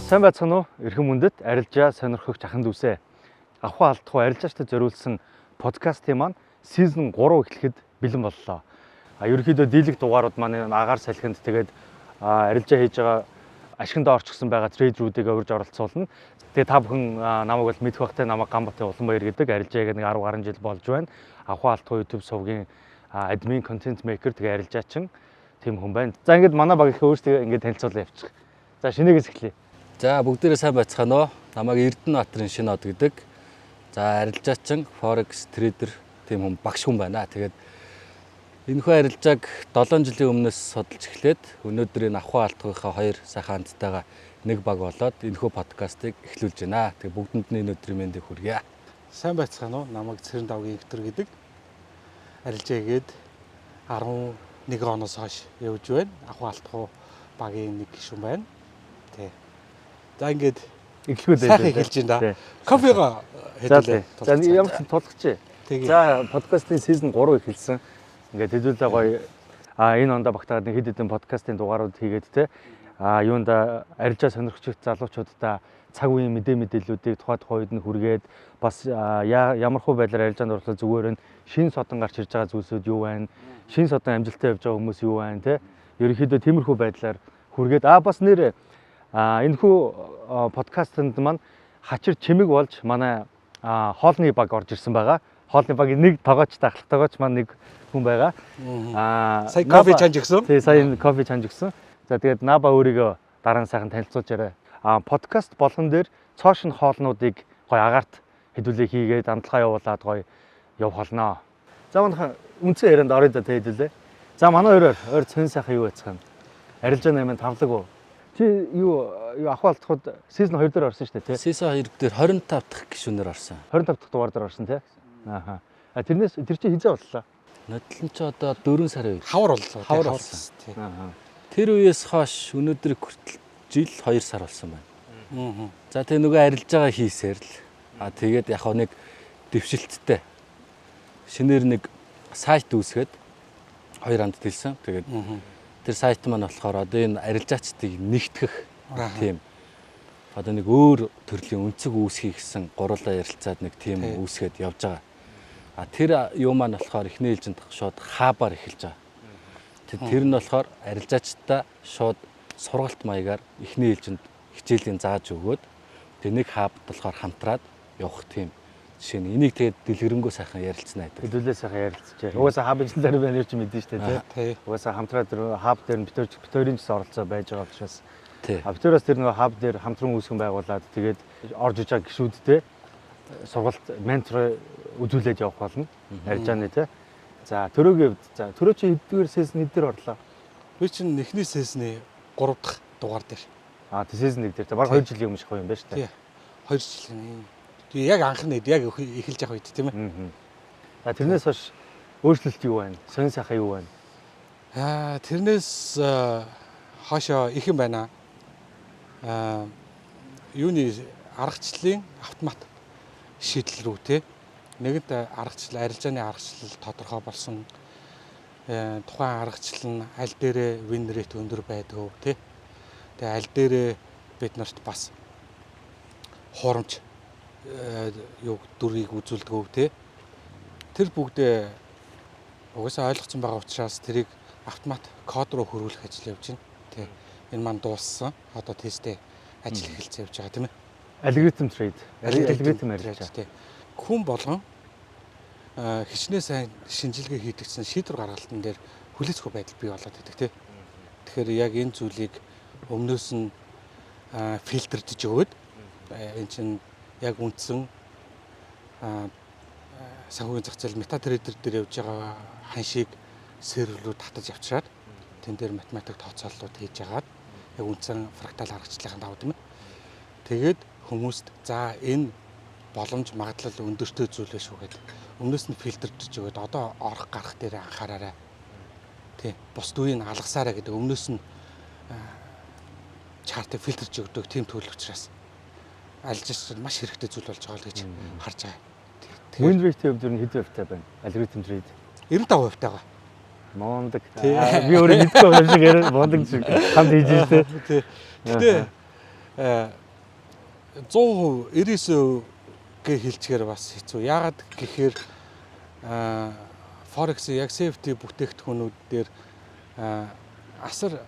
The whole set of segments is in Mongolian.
Сайн байцгаана уу? Эрхэм мөндөд арилжаа сонирхогч ахын дүүсээ. Авах алдахгүй арилжаачтай зориулсан подкастын маань season 3 эхлэхэд бэлэн боллоо. Ерөнхийдөө дийлэх дугаарууд маань агаар салхинд тэгээд арилжаа хийж байгаа ашигт орчихсон байгаа трейдерүүдийг урьж оролцуулна. Тэгээд та бүхэн намайг бол мэдэх бахтай намайг Ганбатын Уланбаяр гэдэг арилжааг нэг 10 гаруй жил болж байна. Авах алдахгүй YouTube сувгийн admin content maker тэгээд арилжаачин тийм хүн байна. За ингээд манай баг их өөрсдөө ингээд танилцуулаа явчих. За шинээгээс эхлэе. За бүгдээрээ сайн байцгаана уу? Намайг Эрдэнэбаатарын Шинэ од гэдэг. За арилжаачин, forex trader тийм хүн багш хүн байна. Тэгээд энэхүү арилжааг 7 жилийн өмнөөс судалж эхлээд өнөөдөр энэ авах алдгийнхаа хоёр сайхан хамттайгаа нэг баг болоод энэхүү подкастыг эхлүүлж байна. Тэгээд бүгдэнд нь өнөөдрийн мэндийг хүргье. Сайн байцгаана уу? Намайг Цэрэн давгийн Виктор гэдэг. Арилжаагээд 11 оноос хойш явж байна. Авах алдгуу багийн нэг гишүүн байна. Тий. За ингээд эхлэхгүй сайхан эхэлж байна да. Кофего хэдүүлээ. За ямар ч тулгч. За подкастын season 3 эхэлсэн. Ингээд хэдүүлээ гоё энэ ондоо багтаад нэг хэд хэдэн подкастын дугаарууд хийгээд те юунда арилжаа сонирхогч залуучуудаа цаг үеийн мэдээллүүдийг тухайн үед нь хүргээд бас ямар хөө байдлаар арилжаанд орлоо зүгээр нь шин содон гарч ирж байгаа зүйлсүүд юу байна? Шин содон амжилттай явж байгаа хүмүүс юу байна те? Ерөнхийдөө тиймэрхүү байдлаар хүргээд бас нэр энэхүү подкастт маань хачир чимэг болж манай хоолны баг орж ирсэн байгаа. Хоолны багийн нэг тогоочтой ахлах тогооч маань нэг хүн байгаа. Сая кофе чанж өгсөн. Тий, сая кофе чанж өгсөн. За тэгээд наба өөрийгөө дараа нь сайхан танилцуулж яриа. Подкаст болгон дээр цоошин хоолнуудыг гоё агаарт хэдүүлээ хийгээд амтлагаа явуулаад гоё явах болно. За манайха үнцэн ярианд орё да хэдүүлээ. За манай хоёр цэн сайхан юу байцгаана. Арилжаа 8-ын тавлаг уу? Чи юу авах алдахад season 2 дээр орсон шүү дээ тий. Season 2 дээр 25 дахь гишүүнээр орсон. 25 дахь дугаар дээр орсон тий. Ааха. Тэр чи хизээ боллоо. Нодлон ч одоо 4 сарын үед хавар боллоо. Хавар болсон. Ааха. Тэр үеэс хойш өнөөдөр хүртэл жил 2 сар болсон байна. За тэгээ нөгөө арилжаагаа хийсээр л тэгээд яг нэг дэвшилттэй шинээр нэг сайт үүсгээд хоёр хамт хэлсэн. Тэгээд тэр сайт маань болохоор одоо энэ арилжаачдыг нэгтгэх тийм одоо нэг өөр төрлийн өнцөг үүсгий гэсэн гурлаа ярилцаад нэг тийм үүсгээд явж байгаа. Тэр юу маань болохоор эхний ээлжинд шууд хабаар эхэлж байгаа. Тэр нь болохоор арилжаачдаа шууд сургалт маягаар эхний ээлжинд хичээлийн зааж өгөөд тэр нэг хабд болохоор хамтраад явах тийм жишээ нь энийг тэгээд дэлгэрэнгүй сайхан ярилцсан айдаг. Хэдүүлээ сайхан ярилцчихээ. Угаасаа хаб инженер байна гэж мэдэн штэ тий. Угаасаа хамтраад хаб дээр нь битүүрийн ч оролцоо байж байгаа учраас. Тий. Битүүрээс тэр нөгөө хаб дээр хамтран үүсгэн байгуулад тэгээд орж иж байгаа гишүүдтэй сургалт ментор үзүүлээд явах болно. Арилжааны тий. За төрөөгийн хувьд за төрөө чи хэддгээр season эдгээр орлоо. Би чинь эхний season-ы 3 дахь дугаар дээр. Season 1 дээр баг 2 жилийн өмнө шахав юм байна шүү дээ. Тий. 2 жилийн. Тэгээ яг анхны яг эхэлж явах үед тийм ээ. За тэрнээс хойш өөрчлөлт юу байна? Сонин сайхан юу байна? Тэрнээс хоошоо их юм байна. Юуны аргачлалын автомат шийдэл рүү тий. Нэгд арилжааны аргачлал тодорхой болсон. Тухайн аргачлал нь аль дээрээ win rate өндөр байдаг тий. Тэгээ аль дээрээ бид нарт бас хуурамч дүрийг үзүүлдэг тий. Тэр бүгдээ угаасаа ойлгоцсон байгаа учраас тэрийг автомат код руу хөрвүүлэх ажил явж байна. Тий. Энэ маань дууссан. Одоо тесттэй ажил эхэлж явж байгаа тийм ээ. Алгоритм трейд. Алгоритм арилжаа тий. Хүн болгон хичнээн сайн шинжилгээ хийдэгсэн шийдвэр гаргалтын дээр хүлээцгүй байдал бий болоод байдаг тий. Тэгэхээр яг энэ зүйлийг өмнөөс нь фильтрдэж өгөөд энэ чинь яг үндсэн санхүүгийн зах зээл MetaTrader дээр явж байгаа ханшийг сервер рүү татаж авчираад тэн дээр математик тооцооллууд хийж агаад яг үндсэн фрактал аргачлалын давуу тийм ээ. Тэгээд хүмүүст за энэ боломж магадлал өндөртэй зүйл биш үү гэдэг өмнөөс нь фильтрдэж өгөөд одоо орох гарах дээр анхаараарай. Тий. Бус дүүрийг алгасаарай гэдэг өмнөөс нь чартыг фильтрж өгдөг тийм төлөв учраас алжиж маш хэрэгтэй зүйл болж байгаа л гэж харж байгаа. Win rate-ийн хувьд хэд хувьтай байна? Алгоритм трейд 95% тайгаа. Мондаг. Би өөрөө мэдгүй байгаа шиг яриа мондаг шиг хамт хийж ирсэн. Тий. Гэтэ 100%, 99% гээ хэлчихээр бас хэцүү. Яагаад гэхээр Forex яг safety бүтээгдэхүүнүүд дээр асар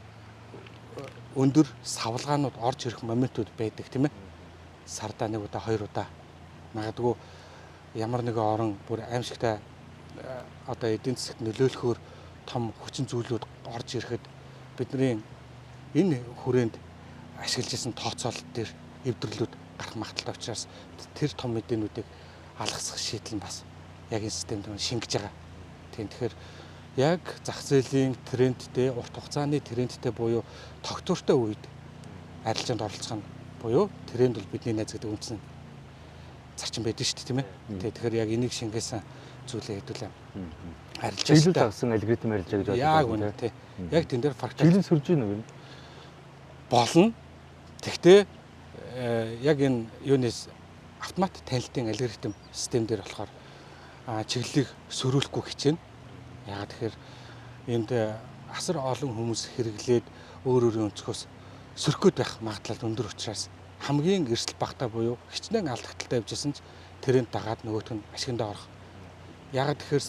өндөр савлгаанууд орж ирэх моментууд байдаг тийм ээ. Сардаа 1 удаа 2 удаа магадгүй ямар нэгэн орон бүр аимшигтай одоо эдийн засагт нөлөөлөхөөр том хүчин зүйлүүд орж ирэхэд бидний энэ хүрээнд ашиглаж исэн тооцоолол дээр эвдэрлүүд гарах магадaltaй учраас тэр том мэдээнүүдийг алгасгах шийдэл нь бас яг энэ системд шингэж байгаа. Тэгэхээр яг зах зээлийн трендтэй, урт хугацааны трендтэй буюу тогтвортой үед арилжаанд оролцох нь буюу тренд бол бидний найз гэдэг үндсэн зарчим байдаг шүү дээ тийм ээ. Тэгэхээр яг энийг шингээсэн зүйлээ хэдүүлээ. Арилжаалт тавсан алгоритм арилжаа гэж боддог. Яг үнэ тий. Яг тэн дээр фрактал жилийн сурж ийн үү? Болно. Тэгтээ яг энэ юунес автомат танилтын алгоритм систем дээр болохоор чиглэлийг сөрүүлэхгүй хичээнэ. Яагаад тэгэхээр энд асар олон хүмүүс хэрэглээд өөр өөрийн өнцгөөс сөрөхөд байх магадлал өндөр учраас хамгийн эрсдэл багтаа буюу хичнээн алдагдaltaй явжсэн ч тренд дагаад нөгөөх нь ашигтаа орох. Яагаад тэгэхээр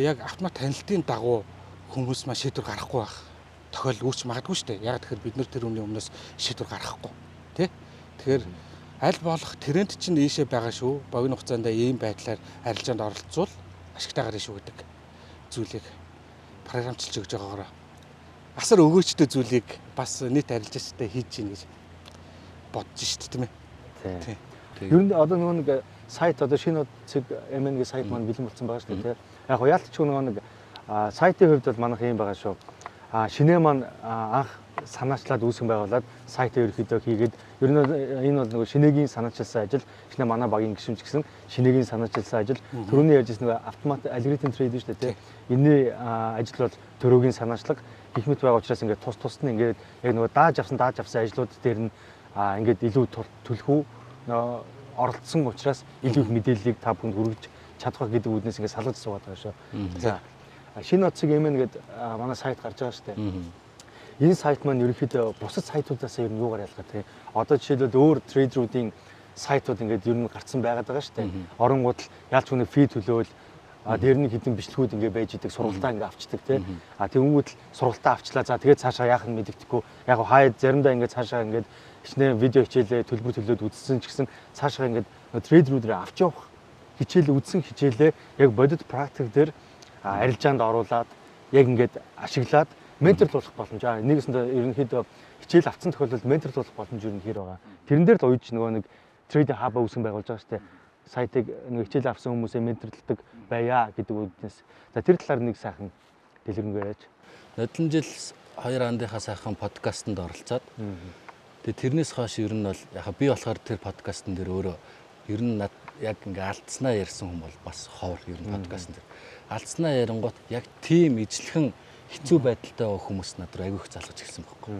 яг автомат танилтын дагуу хүмүүс маань шийдвэр гаргахгүй байх тохиол үүсч магадгүй шүү дээ. Яагаад тэгэхээр бид нар тэр өмнө өмнөөс шийдвэр гаргахгүй тий. Тэгэхээр аль болох тренд чинь ийшээ байгаа шүү. Богино хугацаанд ийм байдлаар арилжаанд оролцвол ашигтаа гарна шүү гэдэг зүйлийг програмчлж өгж байгаагаар асар өгөөчтэй зүйлийг бас нийт арилжаачтай хийж гин гэж бодож шít тийм ээ. Тийм. Ер нь одоо нэг сайт одоо шинэ цэг MN-гийн сайт маань бэлэн болсон байгаа шүү дээ. Яг гоо яалтч нэг сайтын хувьд бол манайх юм байгаа шүү. Шинэ маань анх санаачлаад үүсгэн байгуулад сайтыг ерөөхдөө хийгээд ер нь энэ бол нэг шинэгийн санаачилсан ажил, шинэ манай багийн гишүүнч гэсэн шинэгийн санаачилсан ажил. Төрөний ярьжсэн нэг автомат алгоритм трейд шүү дээ. Энэний ажил бол төрөөгийн санаачлаг гэх мэт байгаа учраас ингээд тус нь ингээд яг нөгөө дааж авсан ажлууд дээр нь ингээд илүү төлхөө оролцсон учраас илүү их мэдээллийг та бүхэнд хүргэж чадах гэдэг үүднээс ингээд салгаж суугаад байгаа шүү. За шинэ оцыг MN гэдэг манай сайт гарч байгаа шүү дээ. Энэ сайт маань ерөнхийдөө бусад сайтуудаас ер нь юугаар ялгаатай. Одоо жишээлбэл өөр трейдеруудын сайтууд ингээд ер нь гарцсан байгаад байгаа шүү дээ. Оронгууд л ялч хүний фи төлөөл дээр нь хэдэн бичлэгүүд ингээд байж идэг сургалтаа ингээд авчдаг тий. Тэнгүүд л сургалтаа авчлаа. За тэгээд цаашаа яах нь мэддэхгүй. Яг хаяад заримдаа ингээд цаашаа ингээд хичнээн видео хичээлээ төлбөр төлөөд үзсэн ч гэсэн цаашаа ингээд трейдерүүдээ авч явах хичээл үзсэн хичээлээ яг бодит практик дээр арилжаанд оруулаад яг ингээд ашиглаад менторлуулах боломж. Нэгэсэндээ ерөнхийдөө хичээл авсан тохиолдолд менторлуулах боломж ер нь хэр байгаа. Тэрэн дээр л уяж нөгөө нэг трейдинг хаб үүсгэн байгуулж байгаа шүү дээ. Сайтыг нэг хичээл авсан хүмүүсээ менторлдог байя гэдэг үгнээс. За тэр талаар нэг сайхан дэлгэрэнгүй яаж. Нодлон жил 2 андынхаа сайхан подкастт оролцоод тэгээ тэрнээс хойш ер нь бол яг би болохоор тэр подкастн дээр өөрөө ер нь яг ингээ алдснаа ярьсан хүн бол бас ховор ер нь подкастн дээр. Алдснаа ярингууд яг тийм ижлэхэн хэцүү байдалтай байгаа хүмүүс надад айгүй их залгаж эхэлсэн байхгүй.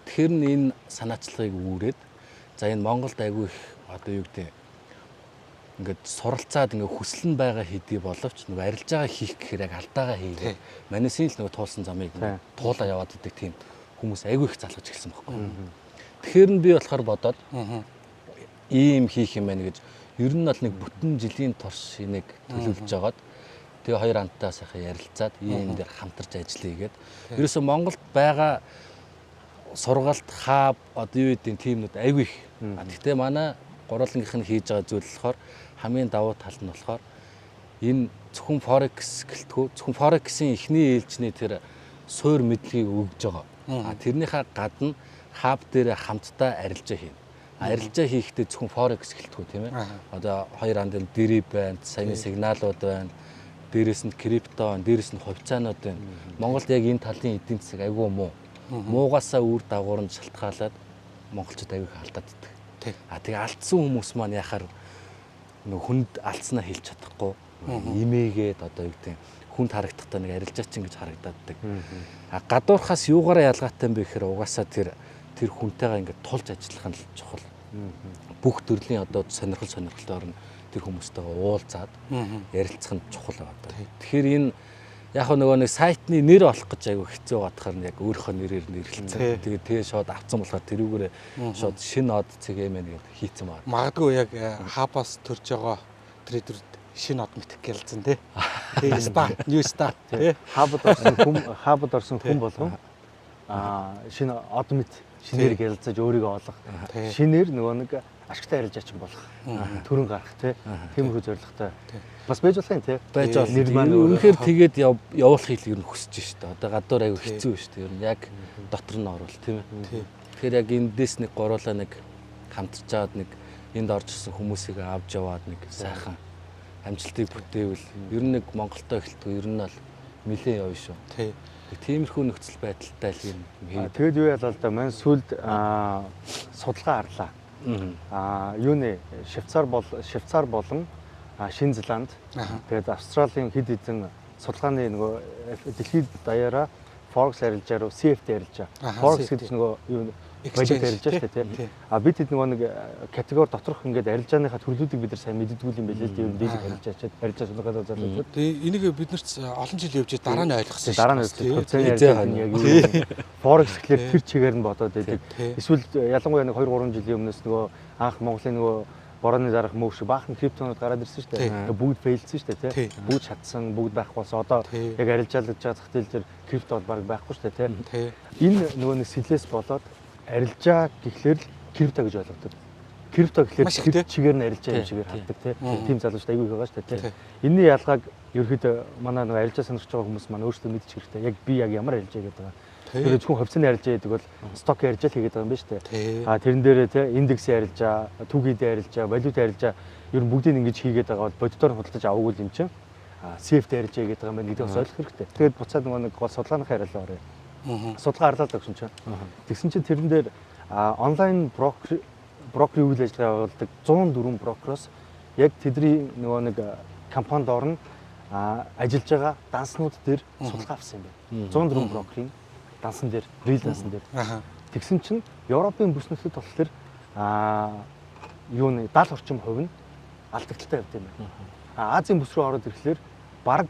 Тэгэхээр энэ санаачлагыг үүрээд за энэ Монголд айгүй их одоо юу гэдэг ингээд суралцаад ингээ хүсэл нь байгаа хэдий боловч нөгөө арилж байгаа хийх гэхээр яг алдаагаа хийгээд манайсын л нөгөө туулсан замыг туулаа яваад идэг тийм хүмүүс айгүй их залгаж эхэлсэн байхгүй. Тэгэхээр нь би болохоор бодоод ийм хийх юм байна гэж ер нь бол нэг бүтэн жилийн турш энийг төлөвлөж жагаад тэгээ 2 антаа сайхан ярилцаад ийм дээр хамтарч ажиллая гээд ерөөсөө Монголд байгаа сургалт хаб одоо юу гэдэг тиймнүүд айгүй их. Гэхдээ манай гурвангийнх нь хийж байгаа зүйл болохоор хамгийн давуу тал нь болохоор энэ зөвхөн Forex гэлтгүү зөвхөн Forex-ийн эхний ээлжний тэр суур мэдлэгийг өгж байгаа. Тэрнийхээ гадна хаб дээр хамтдаа арилжаа хийнэ. Арилжаа хийхдээ зөвхөн Forex гэлтгүү тийм ээ. Одоо 2 андын дэриб байна, саяны сигналууд байна. Дээрээс нь крипто байна, дээрээс нь хувьцаанууд байна. Монголд яг энэ талын эдийн засаг айгүй муу. Муугасаа үр дагавар нь шалтгаалаад монголчууд айгүй алдаад иддэг. Тэгээ алдсан хүмүүс маань яхаар нэг хүнд алдснаа хэлж чадахгүй имээгээд одоо юу гэдэг хүнд харагдахтаа нэг арилжаачин гэж харагдаад. Гадуурхаас юугаараа ялгаатай юм бэ гэхээр угаасаа тэр хүнтэйгээ ингээд тулж ажиллах нь чухал. Бүх төрлийн одоо сонирхолтой орно тэр хүмүүстэйгээ уулзаад ярилцах нь чухал байна. Тэгэхээр энэ Яг нөгөө нэг сайтны нэр олох гэж айгүй хэцүү байгаадахаар яг өөрийнхөө нэрээр нэрлэлцэн. Тэгээд тэгээ шууд авцсан болохоор тэрүүгээрээ шууд шинэ од CGM гээд хийцэн байна. Магадгүй яг хабаас төрж байгаа трейдерүүд шинэ од мэтэх гэлцэн тий. Тэгээ ста, new ста тий. хабд орсон хүн болгон шинэ од мэт шинээр гялцаж өөрийгөө олох. Шинээр нөгөө нэг ашигтай арилжаач болох. Төрөн гарах тий. Тиймэрхүү зорилготой. Бас байж болох юм тий. Байж болно. Үнэхээр тэгээд явуулахыг ер нь хүсэж штэ. Одоо гадуур аягүй хэцүү штэ. Ер нь яг дотор нь орвол тийм ээ. Тэгэхээр яг эндээс нэг гуруулаа нэг хамтарч аваад нэг энд орж ирсэн хүмүүсийг авч яваад нэг сайхан амжилтыг бүтээвэл ер нь нэг Монголтой эхэлтгүй ер нь бол нэлээд явна шүү. Тий. Тиймэрхүү нөхцөл байдалтай л юм хий. Тэгээд юу яалаа л да маань сүлд судалгаа харлаа. Юуны Швейцар болон Шинэ Зеланд тэгээд Австралийн хэд хэдэн судалгааны нөгөө дэлхийд даяараа Forex арилжаа руу CFD арилжаа. Forex гэдэг чинь нөгөө юу валют арилжаа шүү дээ тийм. Бид хэд нөгөө нэг категори доторх ингээд арилжааныхаа төрлүүдийг бид нар сайн мэддэггүй юм байлээ л дээ. Ер нь дийлэг арилжаа судалгаа зарлаад. Тэгээ энийг бид нарт олон жил явж дараа нь ойлгосон шүү. Дараа нь ойлгосон. Яг юу Forex гэхэлэр тэр чигээр нь бодоод байдаг. Эсвэл ялангуяа нэг 2-3 жилийн өмнөөс нөгөө анх Монголын нөгөө борооны дараах мөв шиг баахан криптонууд гараад ирсэн шүү дээ. Бүгд фейлсэн шүү дээ, тийм. Бүгд шатсан, бүгд байхгүй болсон. Одоо яг арилжаалж байгаа зах зээл дээр крипто баг байхгүй шүү дээ, тийм. Энэ нөгөө нэг сэлээс болоод арилжаа гэхлээр крипто гэж ойлгодог. Крипто гэхлээр чигээр нь арилжаа юм шигээр хардаг, тийм залуучд аягүй их байгаа шүү дээ, тийм. Энэний ялгааг ерөөхдөө манай нөгөө арилжаа сонирхож байгаа хүмүүс маань өөрсдөө мэдчих хэрэгтэй. Яг би яг ямар арилжаа гэдэг байгаа. Тэгээд зөвхөн хувьцааны арилжаа гэдэг бол сток арилжаа хийгээд байгаа юм байна шүү дээ. Тэрэн дээрээ тий индексийн арилжаа, түүхийдээ арилжаа, валютын арилжаа ер нь бүгдийг ингэж хийгээд байгаа бол бодитоор худалдаж аваагүй юм чинь. CFD арилжаа гэдэг юм байна гэдгийг бас ойлгох хэрэгтэй. Тэгээд буцаад нөгөө нэг гол судалгааны харилцаа орё. Судалгаа харлаад гэсэн чинь. Тэгсэн чинь тэрэн дээр онлайн брокерийн үйл ажиллагаа явуулдаг 104 брокероос яг тэдний нөгөө нэг компанид орно ажиллаж байгаа данснууд дээр судалгаа авсан юм байна. 104 брокерийн дансан дээр, рил дансан дээр. Тэгсэн чинь Европын бүс нөхцөл болохоор юуны 70 орчим хувь нь алдагдaltaй явд юм байна. Азийн бүс рүү ороод ирэхлээр бараг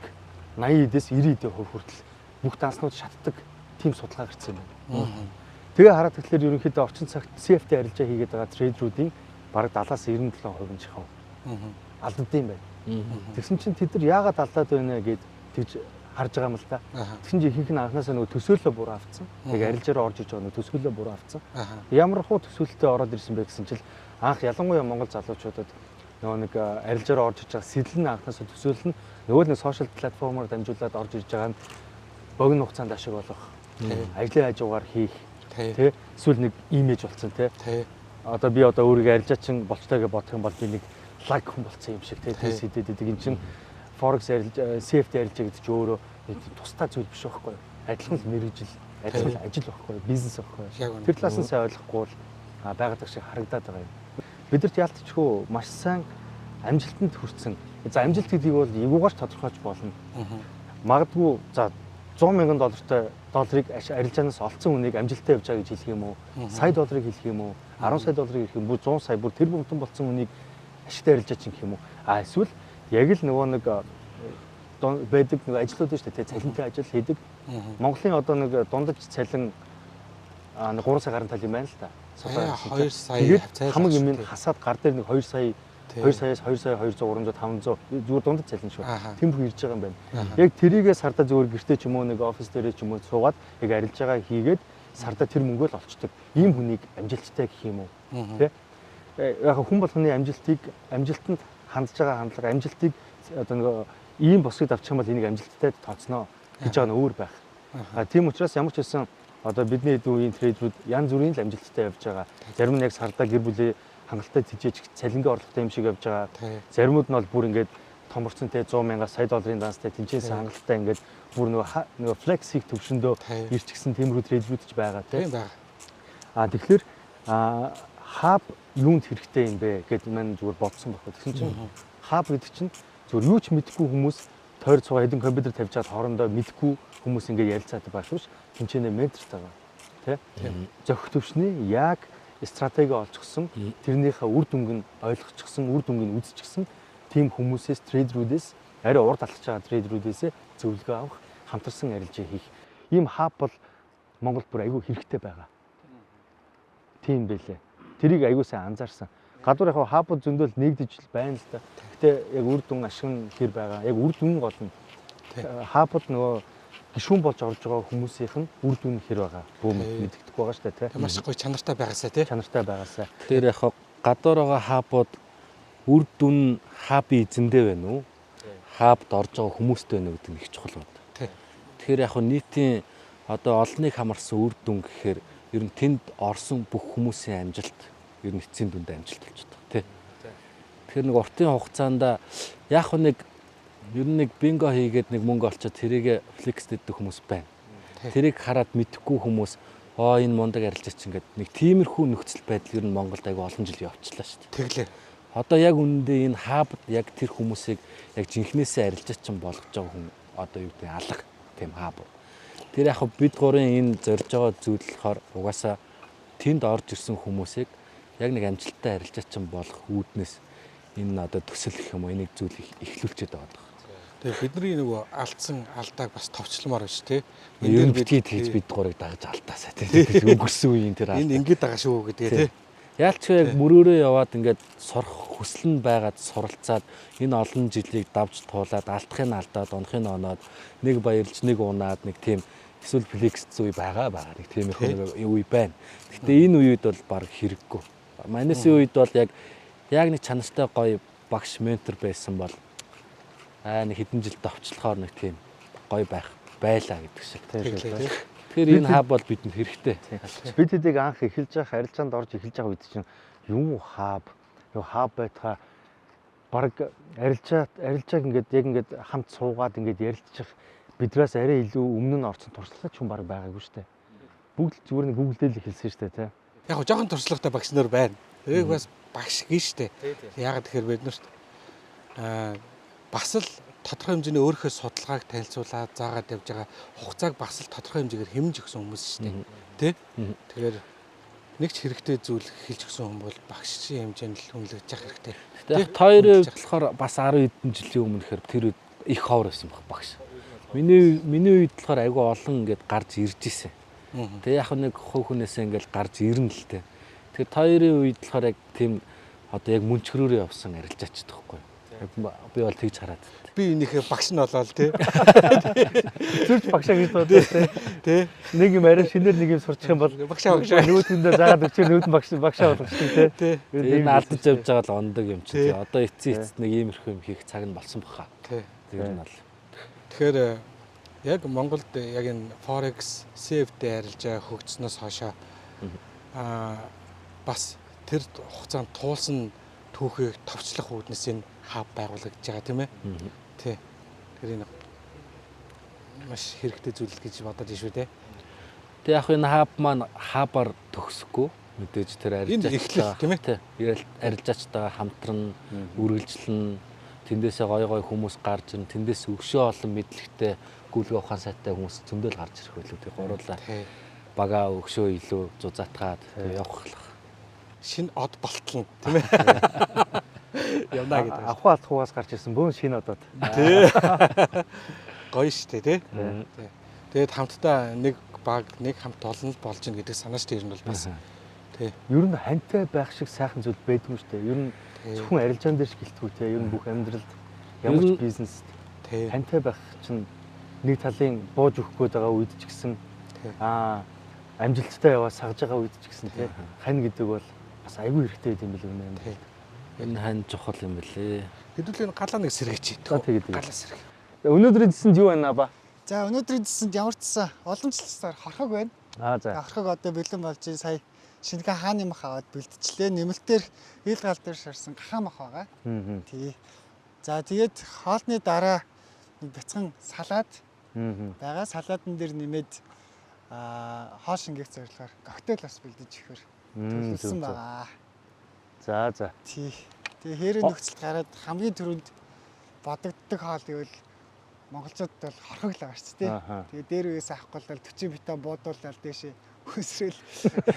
80-ээс 90% хүртэл бүх данснууд шатдаг тийм судалгаа гарсан юм байна. Тэгээ хараад тэгэхээр ерөнхийдөө орчин цагт CFD арилжаа хийгээд байгаа трейдеруудын бараг 70-аас 97% нь шахав. Алдагдсан юм байна. Тэгсэн чинь тэд нар яагаад алдаад байна гэд тэгж харж байгаа юм л та. Тэгсэн чинь ихэнх нь анхнаасаа нөгөө төсөөлөл буруу авцсан. Яг арилжаараа орж иж байгаа нөгөө төсөөлөл буруу авцсан. Ямар хуу төсөөлөлтөд ороод ирсэн бэ гэсэн чинь анх ялангуяа Монгол залуучуудад нөгөө нэг арилжаараа орж иж байгаа сэтэл нь анхнаасаа төсөөлөл нь нөгөө нэг сошиал платформоор дамжуулаад орж иж байгаа нь богино хугацаанд ашиг олох. Ажлын хажуугаар хийх. Тэ эсвэл нэг имиж болцсон тэ. Одоо би одоо өөрийгөө арилжаачин болцтой гэж бодох юм бол би нэг лайк хүн болцсон юм шиг тэ сэдэд идэг эн чинь Forex арилжаа, CFD арилжаа гэдэг чинь өөрөө тусдаа зүйл биш байхгүй юу? Адилхан л мэргэжил, адилхан л ажил байхгүй юу? Бизнес байхгүй юу? Тэр талаас нь сайн ойлгохгүй бол байгаад шиг харагдаад байгаа юм. Бидэрт яалтчгүй маш сайн амжилтанд хүрсэн. За амжилт гэдгийг бол эвгүйгээр тодорхойлж болно. Магадгүй за 100 мянган долларыг арилжаанаас олцсон хүнийг амжилттай явж байгаа гэж хэлэх юм уу? Сая долларыг хэлэх юм уу? 10 сая долларыг хэлэх юм уу? 100 сая бүр тэр бүмтэн болсон хүнийг ашигтай арилжаач гэх юм уу? Эсвэл яг л нөгөө нэг байдаг нэг ажлууд шүү дээ, цалинтай ажил хийдэг. Монголын одоо нэг дундаж цалин 3 сая гаруй тал юм байна л да. 2 сая хамаг юм хасаад гар дээр нэг 2 сая 2 саяас 2 сая 200 300 500 зүгээр дундаж цалин шүү. Тэмхүү ирж байгаа юм байна. Яг тэрийгээ сарда зүгээр гэртээ ч юм уу нэг офис дээрээ ч юм уу суугаад яг арилжаагаа хийгээд сарда тэр мөнгөө л олчдаг. Ийм хүнийг амжилттай гэх юм уу? Тэ? Яг хүн болгоны амжилтанд хандж байгаа хандлага амжилтыг одоо нэг ийм босгод авчих юм бол энийг амжилттай тооцноо гэж байгаа нь өөр байх. Тийм учраас ямар ч хэлсэн одоо бидний үеийн трейдерүүд янз бүрийн л амжилттай явж байгаа. Зарим нь яг сардаа гэр бүлийн хангалттай тижээж цалингийн орлоготой юм шиг явж байгаа. Заримуд нь бол бүр ингээд томорцсон те 100 мянгаас сая долларын данстай тэнцээс хангалттай ингээд бүр нөгөө флексийг төвшөндөө ирчихсэн тиймэрхүү трейдерүүд ч байгаа те. Тэгэхээр хаб юунд хэрэгтэй юм бэ гэдээ маань зүгээр бодсон байхгүй. Тэгсэн чинь хаб гэдэг чинь зүгээр юу ч мэдэхгүй хүмүүс тойр цугаа хэдэн компьютер тавьж чад хоорондоо мэдэхгүй хүмүүс ингээд ярилцаад байх биш. Тэнцэнэ ментортай байгаа. Тэ? Зохих төвшний яг стратеги олчихсон, тэрнийхээ үр дүнг нь ойлгочихсон, үр дүнг нь үзчихсэн тийм хүмүүсээс трейдерүүдээс арай урд алхаж байгаа трейдерүүдээс зөвлөгөө авах. хамтарсан арилжаа хийх. Ийм хаб бол Монголд бүр айгүй хэрэгтэй байгаа. Тийм байлээ. Тэрийг айгүй сайн анзаарсан. Гадуур яг хабууд зөндөл нэгдэж байна л да. Гэтэ яг үр дүн ашиг нь хэр байгаа. Яг үр дүн гол нь. Хабууд нөгөө гишүүн болж орж байгаа хүмүүсийнх нь үр дүн хэр байгаа. Бөөм мэддэхгүй байгаа шүү дээ, тий. Маш гоё чанартай байгаасаа тий. Чанартай байгаасаа. Тэр яг гадуур байгаа хабууд үр дүн хабын эзэндээ байна уу? Хабд орж байгаа хүмүүстэй байна гэдэг нь их чухал байна. Тэгэхээр яг нийтийн одоо олныг хамарсан үр дүн гэхээр ер нь тэнд орсон бүх хүмүүсийн амжилт ер нь эцсийн дүнд амжилт болж байгаа тий. Тэгэхээр нэг уртын хугацаанд яг нэг ер нь нэг бинго хийгээд нэг мөнгө олцоод тэрийг флекс дэддэг хүмүүс байна. Тэрийг хараад мэдхгүй хүмүүс энэ мундаг арилжаач ингээд нэг тиймэрхүү нөхцөл байдал ер нь Монголд аяга олон жил явчлаа шүү дээ. Тэглээ. Одоо яг үнэндээ энэ хабд яг тэр хүмүүсийг яг жинхнээсээ арилжаач болгож байгаа хүн одоо юу гэдэг алга тийм хаб. Тэр яг бид гурийн энэ зорж байгаа зүйл болохоор угаасаа тэнд орж ирсэн хүмүүсийг яг нэг амжилттай арилжаач болох үүднээс энэ одоо төсөл гэх юм уу энийг зүйл эхлүүлчихэд байгаа. Тэгээ бидний нөгөө алдсан алдааг бас товчлмоор байна шүү тий. Энэ битгий хийж бид гурыг дагаж алдаасаа тий. Өнгөрсөн үеийн тэр энэ ингэж байгаа шүү гэдэг тий. Яалч яг мөрөөрөө яваад ингээд сурах хүсэл нь байгаад суралцаад энэ олон жилийг давж туулаад алдахын алдаад онохын оноод нэг баярлж нэг унаад нэг тийм эсвэл флекс үе байгаа нэг тиймэрхүү үе байна. Гэтэ энэ үед бол баг хэрэггүй. Манайсын үед бол яг нэг чанартай гоё багш ментор байсан бол нэг хэдэн жил давчлахаар нэг тийм гоё байлаа гэдэг шиг. Тэгэхээр энэ хаб бол бидэнд хэрэгтэй. Бид хэдийг анх эхэлж явах арилжаанд орж эхэлж байгаа үед чинь юм хаб байтгаа баг арилжааг ингээд хамт суугаад ингээд ярилцчих бидраас арай илүү өмнө нь орсон туршлагатай хүн баг байгаагүй шүү дээ. Бүгд зүгээр нэг Google дээр л хэлсэн шүү дээ, тий. Яг гоо жоохон туршлагатай багш нар байна. Тэрийг бас багш хийн шүү дээ. Яагаад тэгэхээр бид нарт бас л тодорхой хэмжээний өөрийнхөө судалгааг танилцуулаад заагаад явж байгаа хугацааг бас л тодорхой хэмжээгээр хэмжиж өгсөн хүмүүс шүү дээ. Тэ? Тэгэхээр нэг ч хэрэгтэй зүйл хэлж өгсөн хүн бол багшийн хэмжээнд л хүнлэгдэж явах хэрэгтэй. Тэгээд хоёрын хувьд болохоор бас 10 хэдэн жилийн өмнөхөр тэр үед их ховор байсан баг багш. Миний үед болохоор айгүй олон ингээд гарч ирж исэн. Тэгээ яг нэг хувь хүнээсээ ингээд гарч ирнэ л дээ. Тэгэхээр хоёрын үед болохоор яг тийм одоо яг мөнчгөрөөрөө явсан арилжаач таахгүй. Би бол тэгж хараад. Би энийхээ багш нь болоо л тий. Зүрч багшаа гэж боддог тий. Нэг юм арай шинээр нэг юм сурчих юм бол багшаа нүүтэндээ заагаад өчир нүүдэн багшаа болгочих тий. Энэ алдаж явж байгаа л ондог юм чи. Одоо эцэст нэг иймэрхүү юм хийх цаг нь болсон баха. Тэр нь бол. Тэгэхээр яг Монголд яг энэ Forex CFD арилжаа хөгжснөөс хойшоо бас тэр хугацаанд туулсан түүхийг товчлох үүднээс энэ хаб байгуулагдаж байгаа тийм ээ. Тий. Тэр энэ маш хэрэгтэй зүйл гэж бодож байна шүү дээ. Тэг яг энэ хаб маань хабаар төгсөхгүй мэдээж тэр арилжаач тийм ээ. Арилжаачтайгаа хамтран үргэлжлэн тэндээсээ гой хүмүүс гарч ирнэ. Тэндээс өгшөө олон мэдлэгтэй гүйлгээ ухаан сайтай хүмүүс зөндөл гарч ирэх байлгүй. Тэг гурлаа. Бага өгшөө илүү зузаатгаад явах. Шинэ од болтлон тийм ээ. Явна гэдэг. Авах алдахугаас гарч ирсэн бөөн шинэ одод. Тий. Гоё штэ тий. Тэгээд хамтдаа нэг баг нэг хамт олон болж ийн гэдэг санаач тэр нь бол бас тий. Ер нь хантай байх шиг сайхан зүйл байдгүй штэ. Ер нь зөвхөн арилжаан дээр шиг гэлтгүй тий. Ер нь бүх амьдралд ямар ч бизнес хантай байх чинь нэг талын бууж өгөх гээд байгаа үед ч гэсэн амжилттай яваа сагж байгаа үед ч гэсэн тий. Хань гэдэг бол бас айгүй хэрэгтэй юм билээ үнэ. Энэ хань чухал юм билээ. Хэдүүл энэ галаа нэг сэргийч идэх. Галаа сэрэг. Өнөөдрийн дэсэнд юу байна ба? За өнөөдрийн дэсэнд ямар ч гэсэн уламжлалцаар хорхог байна. За. Хорхог одоо бэлэн болж сая шинэхэн хааны мах аваад бэлтчлээ. Нэмэлтээр ил гал дээр шарсан гахаа мах байгаа. Тий. За тэгээд хоолны дараа нэг бяцхан салаад байгаа. Салаадн дээр нэмээд хоол шингээх зорилгоор коктейл бас бэлдэж ихээр төлөвлөсөн байгаа. За. Тий. Тэгээ хэрэг нөхцөлд гараад хамгийн түрүүнд бодогддог хоол гэвэл монголчууд бол хорхог л байгаа шүү дээ. Тэгээ дээр үеэс авахгүй л 40 битаа буудуулаад дээшээ өсрөл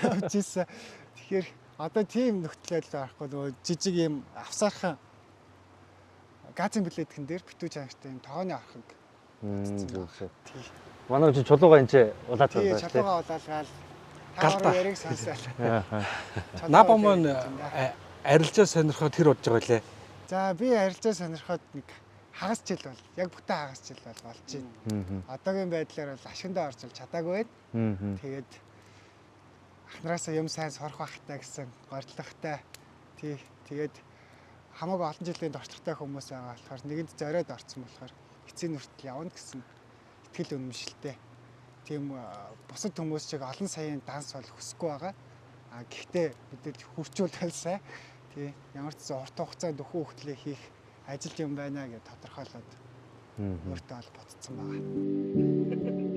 явж ийсэн. Тэгэхээр одоо тийм нөхцөл байдал байхгүй нөгөө жижиг юм авсаархан газын билетгэн дээр битүү чанартай юм тооны орхог Манай чи чулууга энэ ч улаад тий байна шүү дээ. чулууга улаалгаал Галда. яриг сонсоол. Наба маань арилжаа сонирхоод тэр бодож байгаа лээ. За би арилжаа сонирхоод нэг хагас жил бол яг бүтэн хагас жил бол болж байна. Одоогийн байдлаар бол ашигндаа орж чадаагүй байна. Тэгээд ахнараасаа юм сайн сорох байхтай гэсэн гордлоготой. Тий тэгээд хамаагүй олон жилийн дорчтой хүмүүс байгаа болохоор нэгэнд зориод орсон болохоор эцсийн нүртэл явна гэсэн итгэл үнэмшилтэй. Тийм бусад хүмүүс чиг олон саяын данс бол хүсэхгүй байгаа. А гэхдээ бидэд хурцуулбал сайн. Тий ямар ч урт хугацаанд өхөө хөлтлөө хийх ажил юм байна гэж тодорхойлоод өөртөө бол бодсон байгаа.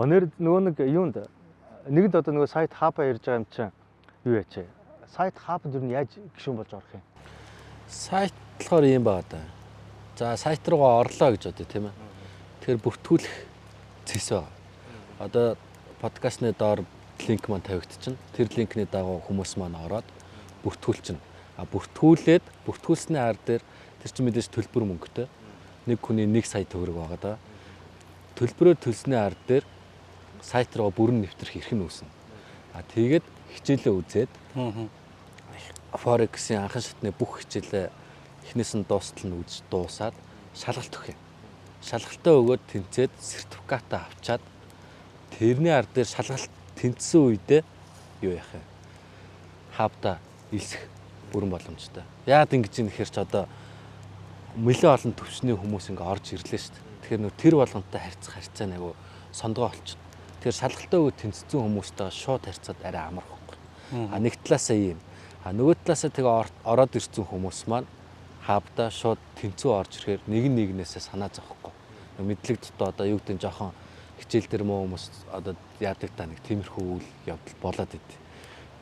Өнөр нөгөө нэг юунд нэгэнд одоо нөгөө сайт хабаа ярьж байгаа юм чинь юу яачаа. Сайт хабд юу яаж гişүүн болж орох юм? Сайт болохоор юм байна да. За сайт руугаа орлоо гэж бодъё тийм ээ. Тэгэхээр бүртгүүлэх зэс байгаа. Одоо подкастны доор линк маань тавигдчихна. Тэр линкний дагуу хүмүүс маань ороод бүртгүүлчихнэ. А бүртгүүлсний ар дээр тэр чинь мэдээж төлбөр мөнгөтэй. Нэг хүний 1 сая төгрөг байгаа да. Төлбөрөөр төлсний ар дээр сайт руу бүрэн нэвтрэх эрх нь үүснэ. А тэгээд хичээлээ үзээд Forex-ийн анхан шатны бүх хичээлээ эхнээс нь дуустал нь үзэж дуусаад шалгалт өгөх юм. Шалгалтаа өгөөд тэнцээд сертификатаа авчаад тэрний ар дээр шалгалт тэнцсэн үедээ юу яах вэ? Хавда илсэх бүрэн боломжтой. Яагаад ингэж юм гэхээр ч одоо нэлээд олон төвчний хүмүүс ингээ орж ирлээ шүү дээ. Тэгэхээр нөө тэр болгонтой харьцах харьцаа нэг сондгоо олчихно. Тэгэхээр шалгалтаа өгөө тэнцсэн хүмүүстэйгээ шууд харьцаад арай амархгүй. А нэг талаасаа ийм. А нөгөө талаасаа тэгээ ороод ирсэн хүмүүс маань хавда шууд тэнцүү орж ирэхээр нэг нэгнээсээ санаа зовхгүй. Мэдлэг дотоо одоо юу гэдэг нь жоохон хичээл дээр муу хүмүүс одоо яадаг та нэг тиймэрхүү үйл явдал болоод идэв.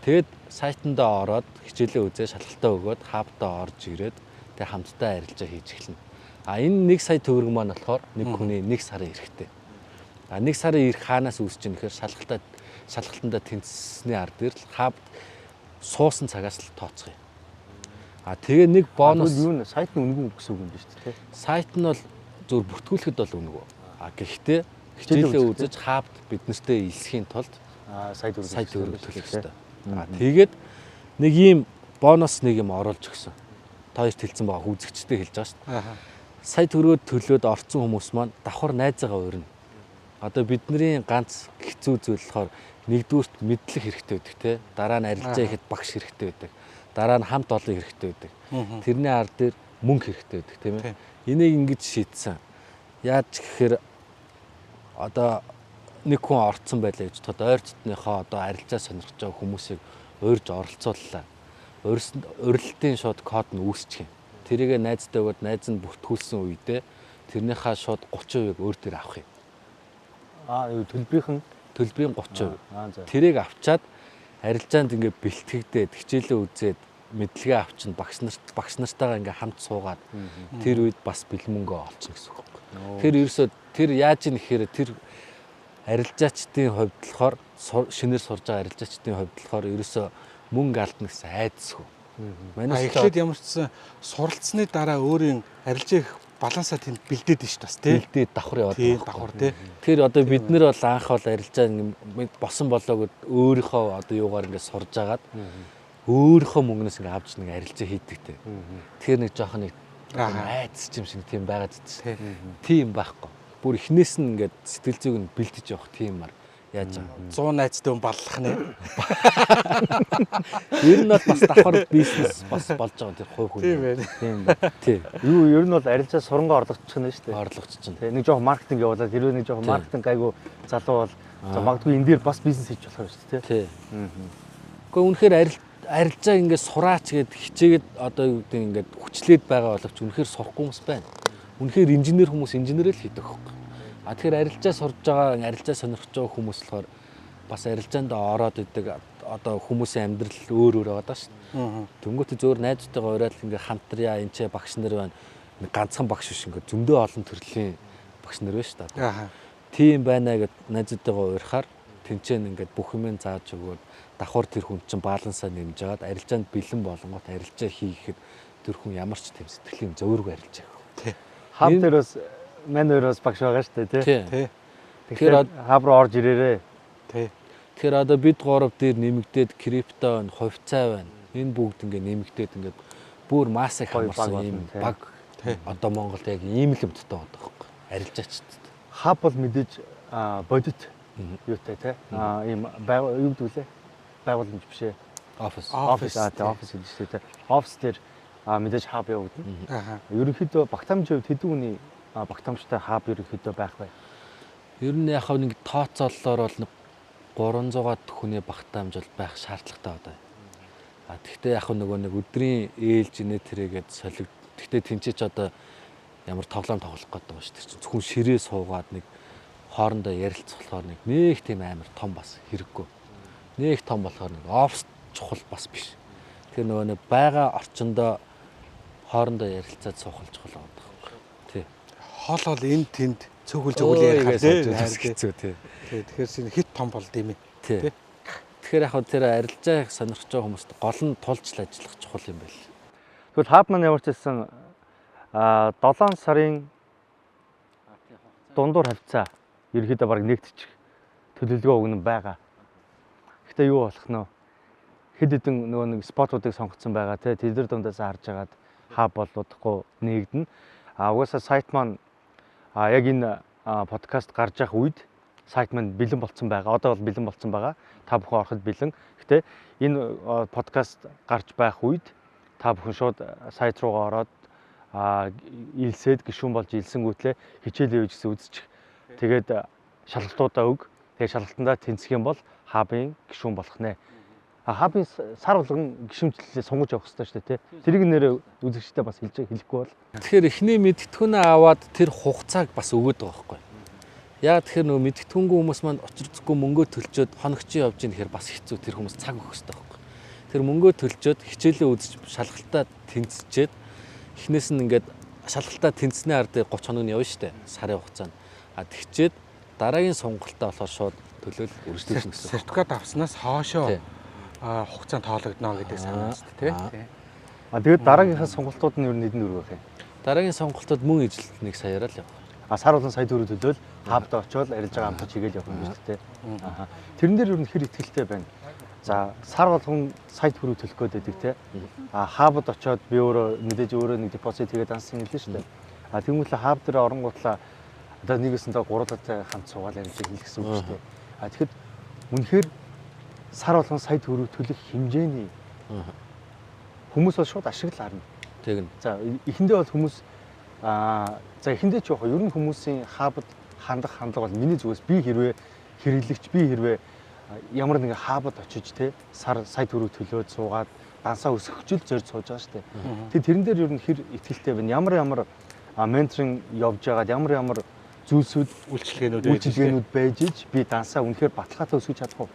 Тэгэд сайтандаа ороод хичээлээ үзээ шалгалтаа өгөөд хавда орж ирээд тэгээ хамтдаа арилжаа хийж эхэлнэ. А энэ 1 сая төгрөг маань болохоор нэг хүний 1 сарын эрэхтэй. А 1 сарын эрх хаанаас үүсэж ийн гэхээр шалгалтандаа тэнцсэний ар дээр л хавд суусан цагаас л тооцох юм. А тэгээ нэг бонус юу нэ сайт нь үнгүй гэсэн үг юм биш үү те. Сайт нь бол зөв бүртгүүлэхэд бол үнэгүй. А гэхдээ хичээлээ үзэж хавд биднэртэй илсхийн тулд сая төгрөг төлөх хэрэгтэй. А тэгээд нэг ийм бонус нэг юм оруулж өгсөн. Та хоёрт хэлсэн байгаа үзэгчтэй хэлж байгаа шүү дээ. Сая төгрөгөөр төлөөд орсон хүмүүс маань давхар найзаагаа өрнө. Одоо бидний ганц хэцүү зүйл болохоор нэгдүгürt мэдлэх хэрэгтэй байдаг те. Дараа нь арилжаа хийхэд багш хэрэгтэй байдаг. Дараа нь хамт олон хэрэгтэй байдаг. Тэрний ар дээр мөнгө хэрэгтэй байдаг тийм ээ. Энийг ингэж шийдсэн. Яаж гэхээр одоо нэг хүн орцсон байлаа гэж тод ойр дотныхоо одоо арилжаа сонирхож байгаа хүмүүсийг урьж оролцууллаа. Урилтын шууд код нь үүсчих юм. Тэрийгэ найзтай өгөөд найз нь бүртгүүлсэн үедээ тэрнийхээ шууд 30% өөр дээр авах юм. Төлбөрийн 30%. Тэрийг авчаад арилжаанд ингээ бэлтгэгдээд хичээлээ үзээд мэдлэгээ авчин багш нартайгаа ингээ хамт суугаад тэр үед бас бэлмөнгөө олчихно гэсэн үг. Тэр ерөөсөө тэр яаж ийн гэхээр тэр арилжаачдын хувьд болохоор шинээр сурж байгаа арилжаачдын хувьд болохоор ерөөсөө мөнгө алдна гэсэн айдасгүй. Эхлээд ямар ч суралцсны дараа өөрийн арилжаа их балансаа тэнд бэлдээд нь шүү дээ. Бэлдээд давхар яваад байгаа. Давхар тий. Тэр одоо бид нэр бол анх бол арилжаа босон болоогод өөрийнхөө одоо юугаар ингэ сурж агаад өөрийнхөө мөнгнөөс ингэ авч нэг арилжаа хийдэг те. Тэгэхээр нэг жоохон нэг айдас юм шиг тийм байгаад дээ. Тийм байхгүй. Бүр эхнээс нь ингээд сэтгэл зүйг нь бэлдэж явах тиймар яаж 100 найзтай хүн баллах нэ. Ер нь бол бас давхар бизнес бас болж байгаа тэр хувь хүн. Тийм байна. Тийм. Юу ер нь бол арилжаа сурангоо орлогдчих нь шүү дээ. Орлогдчих нь. Тийм. Нэг жоохон маркетинг явуулаад хэрвээ нэг жоохон маркетинг айгу залуу бол магадгүй энэ дээр бас бизнес хийж болох юм шүү дээ. Тийм. Гэхдээ үнэхээр арилжаа ингээд сураач гэд хичээгээд одоо юу гэдэг ингээд хүчлээд байгаа боловч үнэхээр сурахгүй хүмүүс байна. Үнэхээр инженер хүмүүс инженерэл хийдэг хөөх. А тэгэхээр арилжаа сурж байгаа, арилжаа сонирхож байгаа хүмүүс болохоор бас арилжаанд ороод идэг одоо хүмүүсийн амьдрал өөр байгаа даа шүү. Дөнгөт зөөр найзтайгаа ураад ингээ хамтраа энэ ч багш нар байна. Ганцхан багш биш ингээ зөндөө олон төрлийн багш нар байна шүү дээ. Тийм байна гэд найзтайгаа уурахаар тэнцэн ингээд бүх юмыг зааж өгөөд давхар тэр хүн чинь балансаа нэмж агаад арилжаанд бэлэн болонгот арилжаа хийхэд тэр хүн ямар ч тийм сэтгэлийн зөөрөг арилжаа. Тий. Хаб дээр бас манайроос багш байгаа шүү дээ тий. Тий. Тэгэхээр хаб руу орж ирээрээ. Тий. Тэгэхээр одоо бид гурав дээр нэмэгдээд крипто байна, хувьцаа байна. Энэ бүгд ингээ нэмэгдээд ингээд бүр массыг хамарсан юм баг. Одоо Монголд яг ийм л өмдтэй байгаа байхгүй. Арилжаачд. Хаб бол мэдээж бодит юутай тий. Ийм юу гэдүүлээ? Байгууламж биш ээ. Офис. Офис гэж шүү дээ. Офис дээр мэдээж хаб явагдана. Ерөнхийдөө багтаамжийн хувьд хэдэн хүний багтаамжтай хаб ерөнхийдөө байх бай. Ер нь яг нэг тооцооллоор бол 300-аад хүний багтаамж бол байх шаардлагатай одоо. Тэгвэл яг нөгөө нэг өдрийн ээлж инээтэрэгээд солиг. Тэгвэл тэнцээч одоо ямар тоглоом тоглох гэдэг байгаа шүү дээ. Зөвхөн ширээ суугаад нэг хоорондоо ярилцахлаар нэг тийм амар том бас хэрэггүй. Нэг том болохоор нэг офс чухал бас биш. Тэр нөгөө нэг байгаа орчиндөө хоорондоо ярилцаад суухал чухал байгаа. Тий. Хоол энэ тэнд цөөхөлж өгөөл ярих хэцүү тий. Тэгэхээр шинэ хит том болд юм. Тий. Тэгэхээр яг тэр арилжааг сонирхож байгаа хүмүүст гол нь тулж ажиллах чухал юм байл. Тэгвэл хаб маань ямар ч хэлсэн 7 сарын дундуур хавцаа ерөөдөө баг нэгтчих төлөвлөгөө өгнө байгаа. Гэхдээ юу болох нь хэд хэдэн нөгөө нэг спотуудыг сонгоцсон байгаа те тэдэр дундаас харж агаад хаб болоодохгүй нэгдэнэ. Угаасаа сайт маань яг энэ подкаст гарч явах үед сайт маань бэлэн болцсон байгаа. Одоо бол бэлэн болцсон байгаа. Та бүхэн ороход бэлэн. Гэхдээ энэ подкаст гарч байх үед та бүхэн шууд сайт руугаа ороод илсээд гишүүн болж илсэнгүүтлээ хичээлээ үжигсэн үзчих. Тэгээд шалгалтуудаа өг. Тэгээд шалгалтандаа тэнцэх юм бол хабын гишүүн болох нэ. Хабын сар болгон гишүүнчлэлээ сунгаж явах хэрэгтэй шүү дээ, тий. Тэрийг нэрээ үзэгчтэй бас хэлэхгүй бол. Тэгэхээр эхний мэдтгүнээ аваад тэр хугацааг бас өгöd байгаа байхгүй. Яа тэгэхээр нөгөө мэдтгүнгүй хүмүүс маань очирцгүй мөнгөө төлчөөд хоногчийн явж ийн гэхээр бас хэцүү тэр хүмүүс цаг өгөх хэрэгтэй байхгүй. Тэр мөнгөө төлчөөд хичээлээ үзэж шалгалтаа тэнцчээд эхнээс нь ингээд шалгалтаа тэнцснээ ардыг 30 хоног нь явна шүү дээ. Сарын хугацаанд. Тэгчээд дараагийн сунгалтаа болохоор шууд төлөөл үргэлжлүүлнэ гэсэн. Сертификат авснаас хоошоо хугацаанд тоологдно гэдэг санаа шүү дээ, тий. Тэгээд дараагийнхаа сунгалтууд нь ер нь хэдэн өргөх юм? Дараагийн сунгалтууд мөн ижил 1 саяараа л явах. Сар болгон сая төгрөг төлөөл хабд очиод арилж байгаа хамтаж хийгээл явах юм биш үү, тий. Тэрэн дээр ер нь хэр ихтэй байна. За сар болгон сая төгрөг төлөх гээд байдаг, тий. Хабд очиод би өөрөө мэдээж өөрөө нэг депозит хийгээд ансан юм лээ шүү дээ. Тэгмүүлээ хаб дээр оронгуутлаа одоо нэгэсэндээ гурлаатай хамт суугаад арилж хийх гэсэн үг шүү дээ. Тэгэхэд үнэхээр сар болгон сая төгрөг төлөх хэмжээний хүмүүс бол шууд ашиглал харна. Тэгнь. За эхэндээ бол хүмүүс за эхэндээ ч яг ер нь хүмүүсийн хабд хандах хандлага бол миний зүгээс би хэрвээ хэрэглэгч би хэрвээ ямар нэгэн хабд очиж те сар сая төгрөг төлөөд суугаад дансаа өсгөхжил зорж сууж байгаа шүү дээ. Тэгээ тэрэн дээр ер нь хэр ихтэлтэй байна. Ямар менторинг явж байгаад ямар зүйлсүүд үйлчилгээнүүд байж иж би дансаа үнэхээр баталгаатай өсгөж чадах уу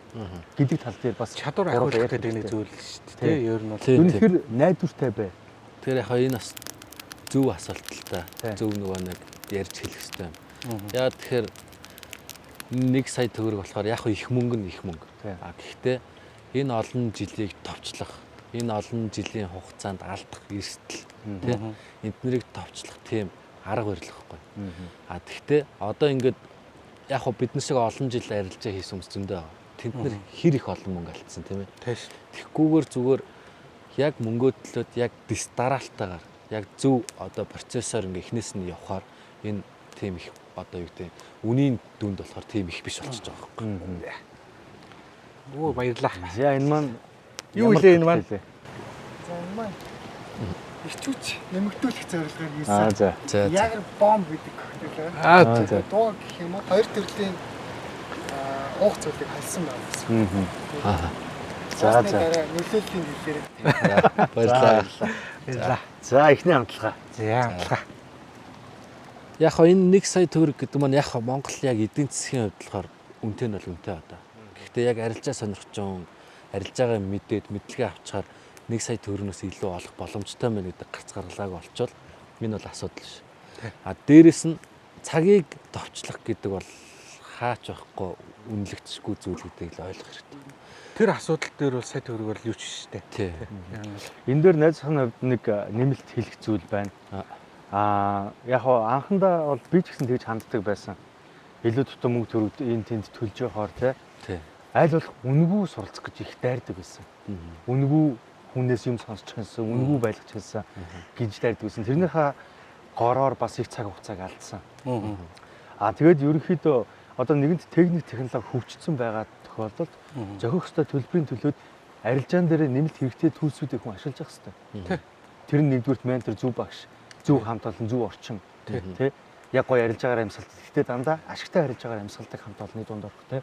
гэдэг тал дээр бас чадвар ахиулах гэдэг нэг зүйл шүү дээ. Ер нь бол үнэхээр найдвартай бай. Тэгэхээр яг энэ бас зөв асуулт л та. Зөв нөгөө нэг ярьж хэлэх хэрэгтэй юм. Яагаад тэгэхээр 1 сая төгрөг болохоор яг их мөнгө нь их мөнгө. Гэхдээ энэ олон жилийг товчлох, энэ олон жилийн хугацаанд алдах эрсдэл тийм эднэрийг товчлох тийм арга барил гэхгүй. Тэгвэл одоо ингээд яг хөө бидний шиг олон жил арилжаа хийсэн хүмүүс зөндөө байгаа. Тэнд нэр хэр их олон мөнгө алдсан тийм ээ. Тэгхгүйгээр зүгээр яг мөнгөө төлөөд яг дараалтайгаар яг зөв одоо процессор ингээ эхнээс нь явахаар энэ тийм их одоо юу гэдэг үнийн дүнд болохоор тийм их биш болчихж байгаа байхгүй. Оо баярлаа. За энэ маань юу илээ энэ маань? За энэ маань ирчүүч нэмэгдүүлэх зорилгоор хийсэн. За. Яг бомб гэдэг хөтөлөө. За. Дуу гэх юм уу хоёр төрлийн уух зүйлийг халсан байна. За. Нөлөөллийн хэлээр. Баярлалаа. За эхний хамтлага. За. Яг энэ 1 сая төгрөг гэдэг маань яг Монгол яг эдийн засгийн хувьд болохоор үнэтэй нь бол үнэтэй одоо. Гэхдээ яг арилжаа сонирхчон арилжаагаа мэдээд мэдлэгээ авчаар 1 сая төгрөгнөөс илүү олох боломжтой мэн гэдэг гарц гаргалгааг олчвол энэ бол асуудал ш. А дээрэс нь цагийг товчлох гэдэг бол хаач байхгүй үнэлэгдэшгүй зүйл гэдгийг л ойлгох хэрэгтэй. Тэр асуудал дээр бол сая төгрөг бол юу ч шүү дээ. Тий. Энэ дээр найзахын хувьд нэг нэмэлт хэлэх зүйл байна. Яг анхандаа бол би ч гэсэн тэгж ханддаг байсан. Илүү тутам мөнгө төгрөг энэ тэнд төлж явахаар Тий. аль болох үнэгүй суралцах гэж их дайрдаг байсан. Үнэгүй хүнээс юм сонсч хэлсэн, үнэгүй байлгаж хэлсэн гэж дайрдаг байсан. Тэрнийхээ гороор бас их цаг хугацааг алдсан. Тэгээд ерөнхийдөө одоо нэгэнт техник технологи хөгжсөн байгаа тохиолдолд зохиох ёстой төлбөрийн төлөөд арилжаан дээр нэмэлт хэрэгтэй төлсүүдийг хүн ашиглаж явах хэрэгтэй. Тэр нь нэгдүгürt ментор зөв багш, зөв хамт олон, зөв орчин тий. Яг гоё арилж байгаагаар амьсгалт. Гэхдээ дандаа ашигтай арилж байгаагаар амьсгалдаг хамт олонны дунд орох тий.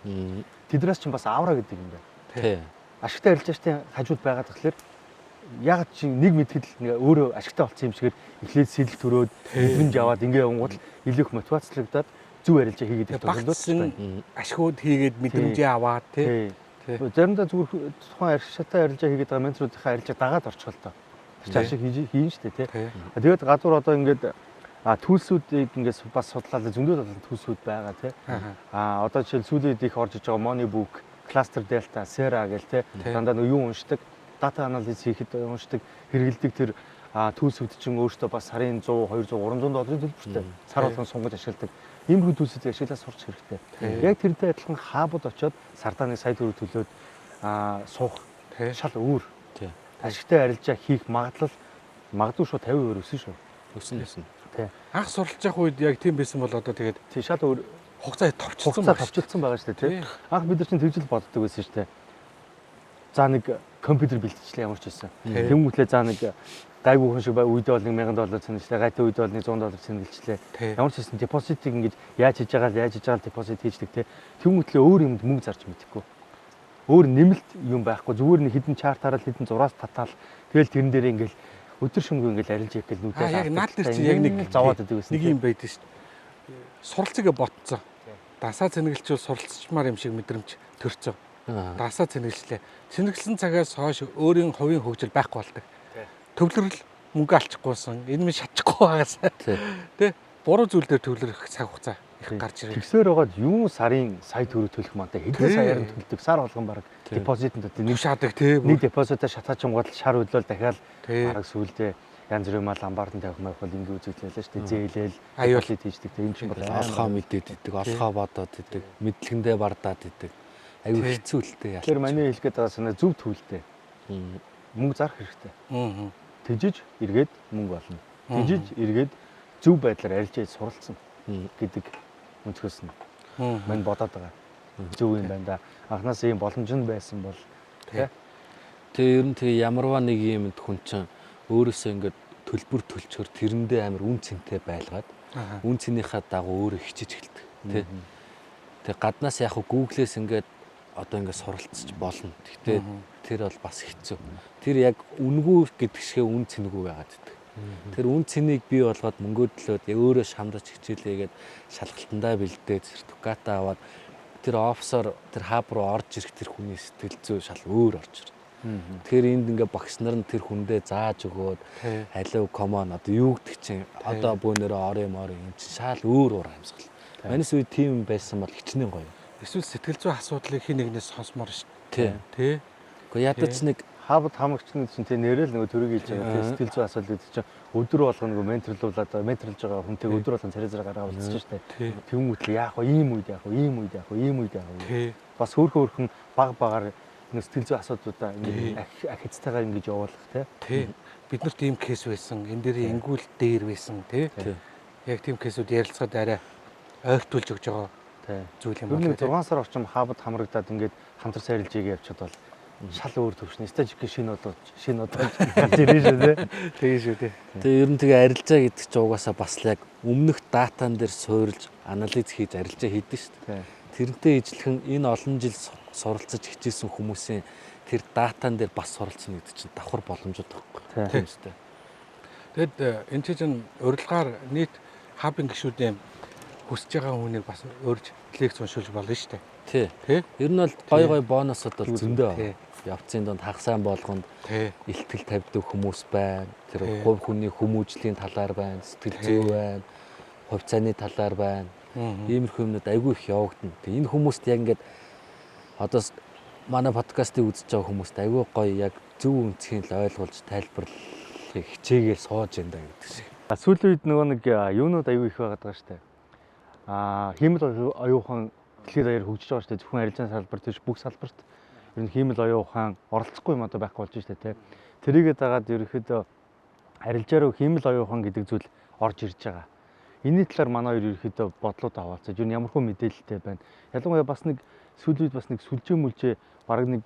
Тэднээс ч бас авра гэдэг юм байна. Тий. Ашигтай арилжаачтай хажууд байгаа тэгэхээр яг чи нэг мэдхэд өөрөө ашигтай болсон юм шигээр эхлээд сэлэл төрөөд мэдрэмж аваад ингээ явангууд илүү их мотивацлагдаад зөв арилжаа хийгээд байх багцсан ашгууд хийгээд мэдрэмжээ аваад тий. Заримдаа зүгээр тухайн арилжаатай арилжаа хийгээд байгаа менторуудынхаа арилжааг дагаад орчих л доо. Тэр ашиг хийн штэ тий. Тэгээд гадуур одоо ингээд төлсүүдийг ингээд бас судлаад зөндөө төлсүүд байгаа тий. Одоо жишээл сүүлийн үед их орж иж байгаа Moneybook, Cluster Delta, Sera гэл тий. Дандаа нэг юу уншдаг, дата анализ хийхэд уншдаг, хэрэгэлдэг тэр төлсүүд чинь өөртөө бас сарын 100, 200, 300 долларын төлбөртэй сар болгон сунгаж ашигладаг. Иймэрхүү төлсүүдийг ашиглаж сурч хэрэгтэй. Яг тэрнтэй адилхан хаабад очиод сардаа 1 сая төгрөг төлөөд суух шал өөр. Ашигтай арилжаа хийх магадлал магадгүй шууд 50% өссөн шүү. Өснө. Тий. Анх суралж явах үед яг тийм байсан бол одоо тэгээд тий шал өөр хугацаа товчлсон байгаа шүү дээ тий. Анх бид нар чинь тэгжил боддог байсан шүү дээ. За нэг компьютер бэлтжлээ ямар ч байсан. Тэмүүтлээ за нэг гайгүй хүн шиг үедээ бол $1000 цэнгэлжлээ, гайтай үедээ бол $100 цэнгэлжлээ. Ямар ч байсан депозитыг ингэж яаж хийж байгаа депозит хийждэг тий. Тэмүүтлээ өөр юмд мөнгө зарж мэдэхгүй. Өөр нэмэлт юм байхгүй. Зүгээр нэг хідэн чарт хараад хідэн зураас татаал. Тэгэл тэрэн дээр ингээл өдөр шөнөгүй ингээл арилж яах гэл нүдээ. Яг наад дээр чи яг нэг зовоод байдаг байсан. Нэг юм байдаг шүү дээ. Суралцгаа ботцоо. Дасаа цэнгэлжүүл суралцчмаар юм шиг мэдрэмж төрцөө. Дасаа цэнгэлжлээ. Цэнгэлсэн цагаас хойш өөрийн хувийн хөгжил байхгүй болдог. Төвлөрөл мөнгө алчихгүйсэн. Энэ минь шатчихгүй байгаасаа. Тэ? Буруу зүйл дээр төвлөрөх цаг хугацаа их гарч ирээ. Тэгсээр байгаад юу сарын сая төгрөг төлөх мантай хэдэн саяар нь төлдөг сар болгон баг депозитанд нэг шаадаг тий. Нэг депозитаа шатаачмгаад шар хөдлөөл дахиад бараг сүулдэ янз бүрийн мал амбард тавих байх бол ингэ үзэгдлээ шүү дээ. Зээлэл аюулт хийждэг тий. Энэ ч бол олхоо мэдээд идэг, олхоо бодоод идэг, мэдлэгэндээ бардаад идэг. Аюу хэцүүлтэй яа. Тэр маний хэлгээд байгаа санаа зөв төлөлтэй. Мөнгө зарах хэрэгтэй. Тэжиж эргээд мөнгө олно. Тэжиж эргээд зөв байдлаар арилжааж суралцсан гэдэг өнцгөөс нь мань бодоод байгаа. Зөв юм байна да. Анханаас ийм боломж нь байсан бол тий. Тэгээ ер нь тэгээ ямарваа нэг юмд хүн чинь өөрөөсөө ингээд төлбөр төлчгөр тэрэндээ амар үн цэнтэй байлгаад үн цэнийхээ дагуу өөрөө хичээж эхэлдэг тий. Тэгээ гаднаас яг Google-ээс ингээд одоо ингээд суралцж болно. Гэхдээ тэр бол бас хэцүү. Тэр яг үнгүй гэдэг шигэ үн цэнэгүй байгаад байдаг. Тэр үн цэнийг бий болгоод мөнгөдлөөд өөрөө шамдаж хичээлээгээд шалгалтандаа бэлдээд сертификатаа аваад тэр офсоор тэр хаб руу орж ирэх тэр хүний сэтгэл зүй шал өөр орж ирнэ. Тэгэхээр энд ингээ багш нар нь тэр хүндээ зааж өгөөд алив комон одоо юу гэдэг чинь одоо бөөнөрөө орё юм чинь шал өөр уур амьсгал. Манайс үе тийм байсан бол хичнээн гоё. Эсвэл сэтгэл зүй асуудлыг хин нэгнээс сонсомоор шүү дээ. Тий. Гэхдээ ядаж нэг хабд хамагчны чинь тэ нэрэл нөгөө төрөг хийж байгаа сэтгэл зүй асуудал гэдэг чинь өдөр болгоно нөгөө менторлуулаад менторлж байгаа хүнтэйг өдөр болгон царай гараа уулзсан шүү дээ. Тэмүүл яах вэ? Ийм үед яах вэ? Ийм үед яах вэ? Ийм үед яах вэ? Бас хөөрхөн баг сэтгэл зүй асуудлуудаа ингээд ахицтайгаар ингэж явуулах тий. Бид нарт ийм кейс байсан. Энэ дээр ингүүл дээр байсан тий. Яг тийм кейсүүд ярилцахад арай ойртуулж өгж байгаа зүйл юм байна. 6 сар орчим хабд хамрагдаад ингээд хамтарсан арилжааг явчихад бол шал өөр төвшин статистик шинэ одоо гарч ирэн шүү дээ. Тэгээ шүү дээ. Тэгээ ер нь тэгээ арилжаа гэдэг чинь угаасаа бас яг өмнөх датан дээр суурилж анализ хийж арилжаа хийдэж шүү дээ. Тэрнтэй ижилхэн энэ олон жил суралцаж хичээсэн хүмүүсийн тэр датан дээр бас суралцсан гэдэг чинь давхар боломжтой байхгүй. Тийм шүү дээ. Тэгэд энэ чинь урилгаар нийт хабын гишүүдийн хүсэж байгаа хүнийг бас өөрж лекц уншуулж болно шүү дээ. Тий. Тий? Ер нь бол гой бонусууд бол зөндөө Тий. байна. Явцын донд хагасаан болгонд Тий. илтгэл тавьдаг хүмүүс байна. Тэр Тий. хувь хүний хүмүүжлийн талаар байна, сэтгэл зүй байна, хувь цааны талаар байна. Иймэрхүү юмнууд айгүй их явагдана. Тэгээ энэ хүмүүст яг ингээд одоо манай подкастыг үзэж байгаа хүмүүст айгүй гоё яг зөв үнцгийг л ойлгуулж тайлбарлахыг хичээгээл сууж энэ гэдэг шиг. Сүүлийн үед нөгөө нэг юунууд аюу их байгаад байгаа штэ. Хиймэл оюухан дэлхийд даяар хөгжиж байгаа штэ. Зөвхөн арилжааны салбар тийш бүх салбарт ер нь хиймэл оюухан оролцохгүй юм одоо байхгүй болж штэ тий. Тэрийгээ дагаад ерөөхдөө арилжаа руу хиймэл оюухан гэдэг зүйл орж ирж байгаа. Энийний талаар манай хоёр ерөөхдөө бодлоод аваалцаж ер нь ямархуу мэдээлэлтэй байна. Ялангуяа бас нэг сүүлийн үед бас нэг сүлжээ мүлжээ бараг нэг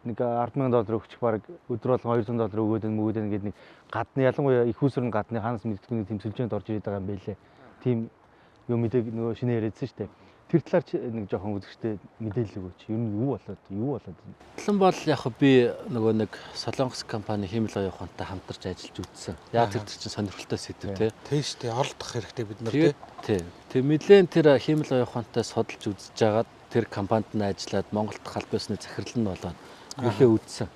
$10,000 өгчих бараг өдөр болгон $200 өгөөд гэдэг нэг гадны ялангуяа их усрын гадны хаанаас мэддэггүй нэг тийм сүлжээнд орж ирээд байгаа юм байлээ. Тийм юу мэдээг нөгөө шинэ яриадсан шүү дээ. Тэр талаар чи нэг жоохон үзэгчтэй мэдээлэл өгөөч. Ер нь юу болоод Талан бол яг би нөгөө нэг Солонгос компани хиймэл оюухантай хамтарч ажиллаж үзсэн. Яг тэр чинь сонирхолтой сэдв тий. Тий шүү дээ. Оролдох хэрэгтэй бид нар тий. Тий. Тэг мэдэн тэр хиймэл оюухантай судалж үзэж жагаад тэр компанид нь ажиллаад Монголд халб ёсны захирал нь болоод ихээ үзсэн.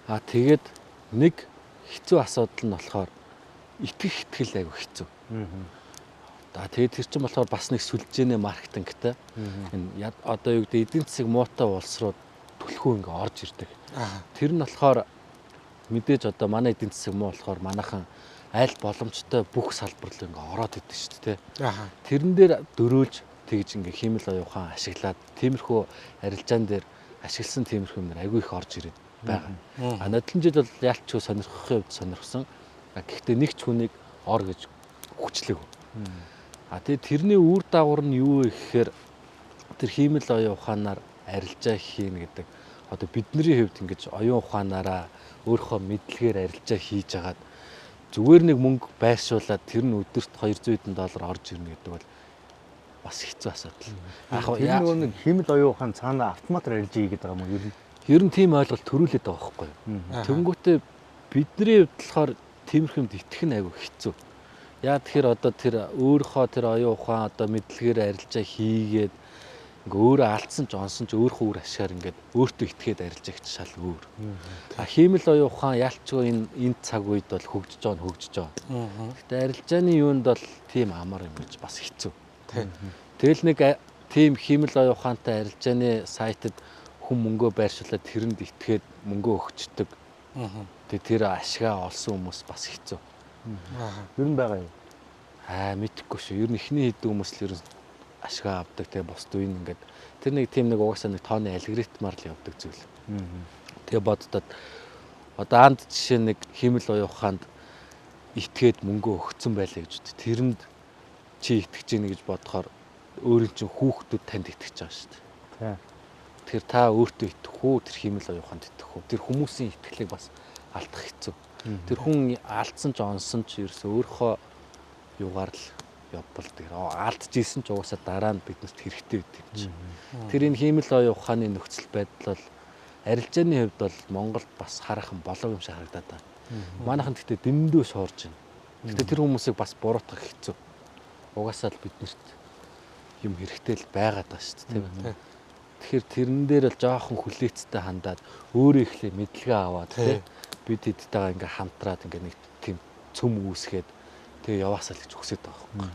Тэгээд нэг хэцүү асуудал нь болохоор итгэл айгу хэцүү. Тэгээд тэр чинь болохоор бас нэг сүлжээний маркетингтэй. Энэ одоо юу гэдэг эдийн засаг муутай улс руу түлхүү ингээ орж ирдэг. Тэр нь болохоор мэдээж одоо манай эдийн засаг муу болохоор манайхан аль боломжтой бүх салбар руу ингээ ороод идэв шүү дээ. Тэрэн дээр дөрөөлж тэгж ингээ хиймэл оюухан ашиглаад тиймэрхүү арилжаан дээр ашигласан тиймэрхүү юм айгүй их орж ирээд байгаа. Нодлон жил бол яалтчгүй сонирхохын хувьд сонирхсан. Гэхдээ нэг ч хүнийг ор гэж хүчлэв. Тэгээд тэрний үр дагавар нь юу вэ гэхээр тэр хиймэл оюун ухаанаар арилжаа хийнэ гэдэг. Одоо бидний хувьд ингэж оюун ухаанаараа өөрийнхөө мэдлэгээр арилжаа хийж агаад зүгээр нэг мөнгө байршуулад тэр нь өдөрт $200 орж ирнэ гэдэг бол бас хэцүү асуудал. Яг нэг хиймэл оюун ухаан цаана автоматар арилжаа хийгээд байгаа юм уу? Ер нь тийм ойлголт төрүүлээд байгаа байхгүй юу? Тэнгүүтээ бидний хувьд болохоор тиймэрхүү юмд итгэх нь айгүй хэцүү. Яа тэгэхээр одоо тэр өөрийнхөө тэр оюун ухаан одоо мэдлэгээр арилжаа хийгээд ингээ өөрөө алдсан ч онсон ч өөрийнхөө үр ашгаар ингээд өөртөө итгээд арилжаа гэж шал өөр. Хиймэл оюун ухаан ялчгүй энэ цаг үед бол хөгжиж байгаа. Гэтэ арилжааны юунд бол тийм амар юм гэж бас хэцүү. Тэгэл нэг тийм хиймэл оюун ухаантай арилжааны сайтад хүн мөнгөө байршуулаад тэрэнд итгээд мөнгөө өгчдөг. Тэгээ тэр ашгаа олсон хүмүүс бас хэцүү. Ер нь байгаа юу? Мэдэхгүй шүү. Ер нь ихний хийдэг хүмүүс л ер нь ашгаа авдаг. Тэгээ бусд үе ингээд тэр нэг тийм нэг угаасаа нэг тооны алгоритмаар л явдаг зүйл. Тэгээ боддод одоо анд жишээ нэг хиймэл оюун ухаанд итгээд мөнгөө өгцөн байлаа гэж үү. Тэрэнд чи итгэж гинэ гэж бодохоор өөрийн чинь хүүхдүүд танд итгэж байгаа шүү дээ. Тэгэхээр та өөртөө итгэх үү, тэр хиймэл оюун ухаанд итгэх үү? Тэр хүмүүсийн итгэлийг бас алдах хэцүү. Тэр хүн алдсан ч онсон ч ерөөсөө өөрийнхөө юугаар л явбалдаг. Алдж исэн ч угаасаа дараа нь биднэрт хэрэгтэй байдаг чинь. Тэр энэ хиймэл оюун ухааны нөхцөл байдал бол арилжааны хувьд бол Монголд бас хараахан болов юм шиг харагдаад байна. Манайхан гэхдээ дэндүү шуурж байна. Гэхдээ тэр хүмүүсийг бас буруутгах хэцүү. Угаасаа л биднэрт юм хэрэгтэй л байгаад байгаа шүү дээ. Тэгэхээр тэрэн дээр л жоохон хүлээцтэй хандаад өөрөө ихлэ мэдлэгээ аваад тийм бид эдтэйгээ ингээ хамтраад ингээ нэг тийм цөм үүсгээд тэгээ яваасаа л гэж хүсэж байгаа юм.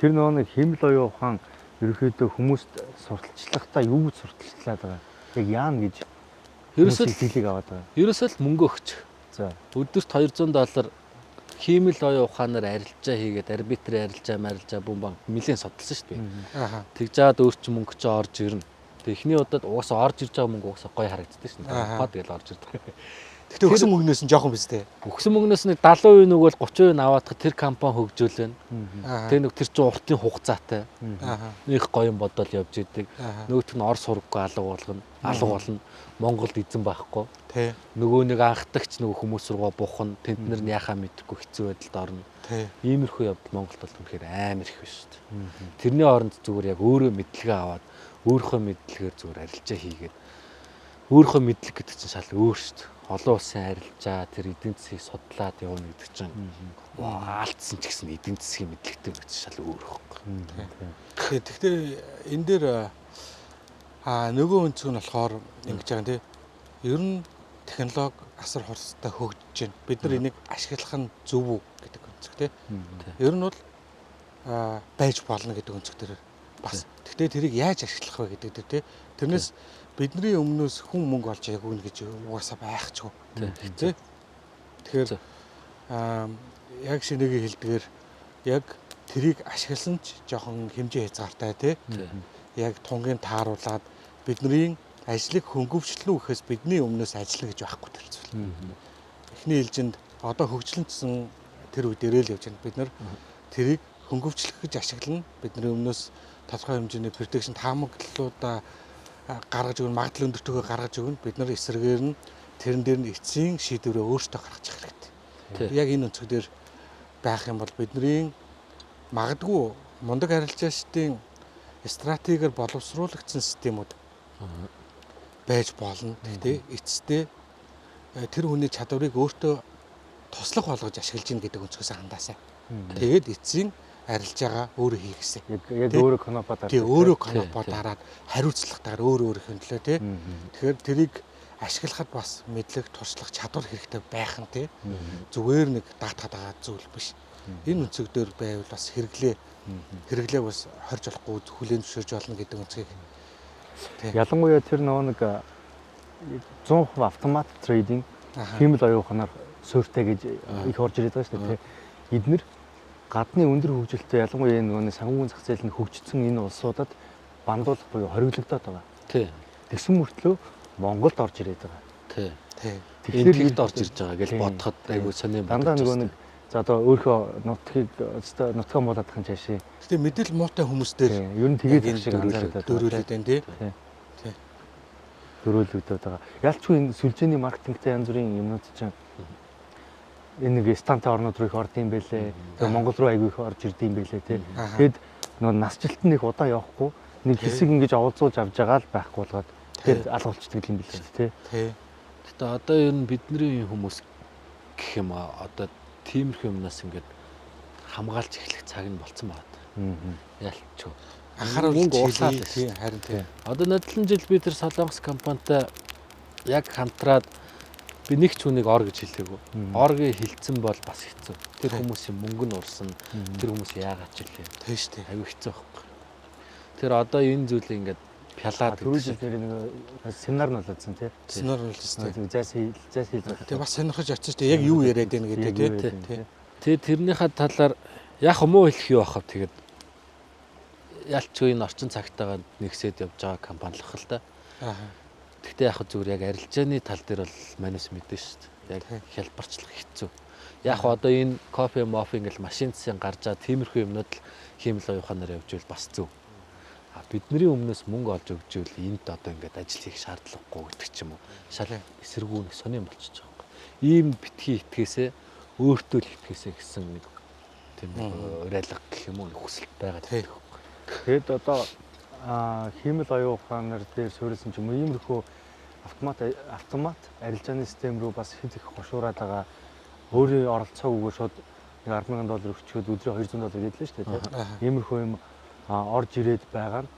Тэр нөгөө нэг хиймэл оюун ухаан ерөөхдөө хүмүүст сурталчлахдаа юу гэж сурталчлаад байгаа. Яг яана гэж ерөөсөө хэлийг аваад байгаа. Ерөөсөө л мөнгө өгч. За өдөрт $200 хиймэл оюун ухаанаар арилжаа хийгээд арилжаа бомбан нэлээд судалсан шүү дээ. Тэгж жаад өөр чинь мөнгө ч орж ирнэ. Тэг эхний удаад угаасаа орж ирж байгаа мөнгө угаасаа гоё харагддаг шин. Тэгэл орж ирдэг. Гэтэ өгсөн мөнгнөөс нь жоохон биз дээ. Өгсөн мөнгнөөс нэг 70% нөгөөл 30% аваадах тэр компани хөгжөөлнө. Тэг нэг тэр чинь уртын хугацаатай. Их гоё юм бодол явж идэг. Нөгөөх нь ор сургаггүй алга болно. Монголд эзэн байхгүй. Нөгөө нэг анхдагч нөгөө хүмүүс руугаа бухна. Тэднэр нь яхаа мэдэхгүй хэцүү байдалд орно. Иймэрхүү явдал Монголд бол үнэхээр амар их биш шүү дээ. Тэрний оронд зүгээр яг өөрөө мэдлэгээ аваад өөрийнхөө мэдлэгээр зүгээр арилжаа хийгээд Өөрийнхөө мэдлэг гэдэг чинь шал өөр шүү дээ. Олон улсын арилжаа тэр эдийн засгийг судлаад явна гэдэг чинь алдсан ч гэсэн эдийн засгийн мэдлэгтэй гэж шал өөр хөхгүй. Тэгэхээр энэ дээр нөгөө өнцөг нь болохоор ингэж байгаа тийм. Ер нь технологи асар хурцтай хөгжиж байна. Бид нар энийг ашиглах нь зөв үү гэдэг өнцөг тийм. Ер нь бол байж болно гэдэг өнцөг дээр бас. Гэхдээ тэрийг яаж ашиглах вэ гэдэг дээр тийм. Тэрнээс бидний өмнөөс хүн мөнгө олж яг үн гэж угаасаа байхчгүй. Тийм. Тэгэхээр яг шинэгийн хэлдгээр яг тэрийг ашигласан ч жоохон хэмжээ хязгаартай тийм. Яг тунгийн тааруулаад бидний ажлыг хөнгөвчлөн гэхээс бидний өмнөөс ажиллана гэж байхгүй тэр зүйл. Эхний ээлжинд одоо хөгжлөнтсөн тэр үед ирээл явж байна. Бид нар тэрийг хөнгөвчлөх гэж ашиглана. Бидний өмнөөс тодорхой хэмжээний protection таамаглалуудаа гаргаж өгнө, магадлал өндөртөгөө гаргаж өгнө. Бид нар эсрэгээр нь тэрэн дээр нь эцсийн шийдвэрээ өөрсдөө гаргаж явах хэрэгтэй. Яг энэ өнцөг дээр байх юм бол бидний магадгүй мундаг арилжаачдын стратегиэр боловсруулагдсан системүүд байж болно. Гэхдээ эцэстээ тэр хүний чадварыг өөртөө туслах болгож ашиглаж гин гэдэг өнцгөөс хандаасаа. Тэгээд эцсийн арилжаагаа өөрөө хийгээсэй. Яг өөрөө конопо дараад. Тий, өөрөө конопо дараад хариуцлагатайгаар өөрөө хөндлөө тий. Тэгэхээр тэрийг ашиглахад бас мэдлэг, туршлах чадвар хэрэгтэй байх нь тий. Зүгээр нэг даатгаад байгаа зүйл биш. Энэ өнцөг дээр байвал бас хэрэглээ бас хорж болохгүй хүлээн зөвшөөрж болно гэдэг өнцгийг. Ялангуяа тэр нэг 100% автомат трейдинг хиймэл оюуханаар суурьтай гэж их орж ирээд байгаа шүү дээ. Эднэр гадны өндөр хөгжилтэй ялангуяа энэ санхүүгийн зах зээл нь хөгжсөн энэ улсуудад бандуулах буюу хориглогдоод байгаа. Тэгсэн мөртлөө Монголд орж ирээд байгаа. Тэгэхээр хэд орж ирж байгаа гэж бодоход айгүй сони дандаа нөгөө нэг за одоо өөрийнхөө нутгаа муулаад хань чаашаа. Гэтэ мэдээлэл муутай хүмүүс дээр ер нь тэгээд шиг анзаардаг дөрүүлээд байна тий. Дөрүүлэгдээд байгаа. Ялчгүй энэ сүлжээний маркетингтэй янз бүрийн юмнууд чинь энэ нэг стандарт орнууд руу их орд юм байлээ. Тэгээ Монгол руу айгүй их орж ирд юм байлээ тий. Тэгэд нөгөө насжилт нь их удаан явахгүй нэг хэсэг ингэж оволцуулж авж байгаа л байхгүй болоод тэгээд алгуулчихдаг юм билээ шүү дээ тий. Гэтэ одоо ер нь бидний хүмүүс гэх юм одоо тиймэрхүү юмнаас ингээд хамгаалж эхлэх цаг нь болцсон байна. Ялчгүй. Анхааруулж уусаад тий харин тий. Одоо нодлон жил би тэр Солонгос компанитай яг хамтраад би нэг ч хүнийг ор гэж хэлээгүй. Оргийн хилцэн бол бас хэцүү. Тэр хүмүүсийн мөнгө нь урсан. Тэр хүмүүс яагаад ч хэлээ. Тий шүү дээ. Аюу хэцүү байхгүй. Тэр одоо энэ зүйлийг ингээд пялаад түрүүжил тэр нэг семинар нь болоодсэн тий. Семинар болчихсон тий. Зайс хийж байгаа. Тэг бас сонирхож очиж тий яг юу яриад байна гэдэг тий. Тэгээ тэрнийхээ талаар яг муу хэлэх юу ахав тэгээд ялчгүй энэ орчин цагтаагаа нэгсээд явж байгаа компани л хэл та. Гэхдээ яг зүгээр яг арилжааны тал дээр бол манус мэдэн шүү дээ. Яг хялбарчлах хэцүү. Яг одоо энэ кофе моф ингээл машин засгийн гарчаа тиймэрхүү юмнууд л хиймэл оюуханаар явж ивэл бас зөв. Бидний өмнөөс мөнгө олж өгч ивэл энд одоо ингээд ажил хийх шаардлагагүй гэдэг ч юм уу. Шал эсэргүү нэг сонирн болчихж байгаа юм. Ийм битгий итгээсээ өөртөө л итгээсээ гэсэн нэг тийм уриалга гэх юм уу хүсэлт байгаа тийм. Тэгэд одоо хиймэл оюуханаар дээр суурилсан ч юм уу иймэрхүү автомат арилжааны систем рүү бас хэд их хошуураад байгаа. Өөрийн оролцоогүйгээр шууд $10,000 өчгөөд өдрөө $200 гэдлээ шүү дээ. Иймэрхүү юм орж ирээд байгаа нь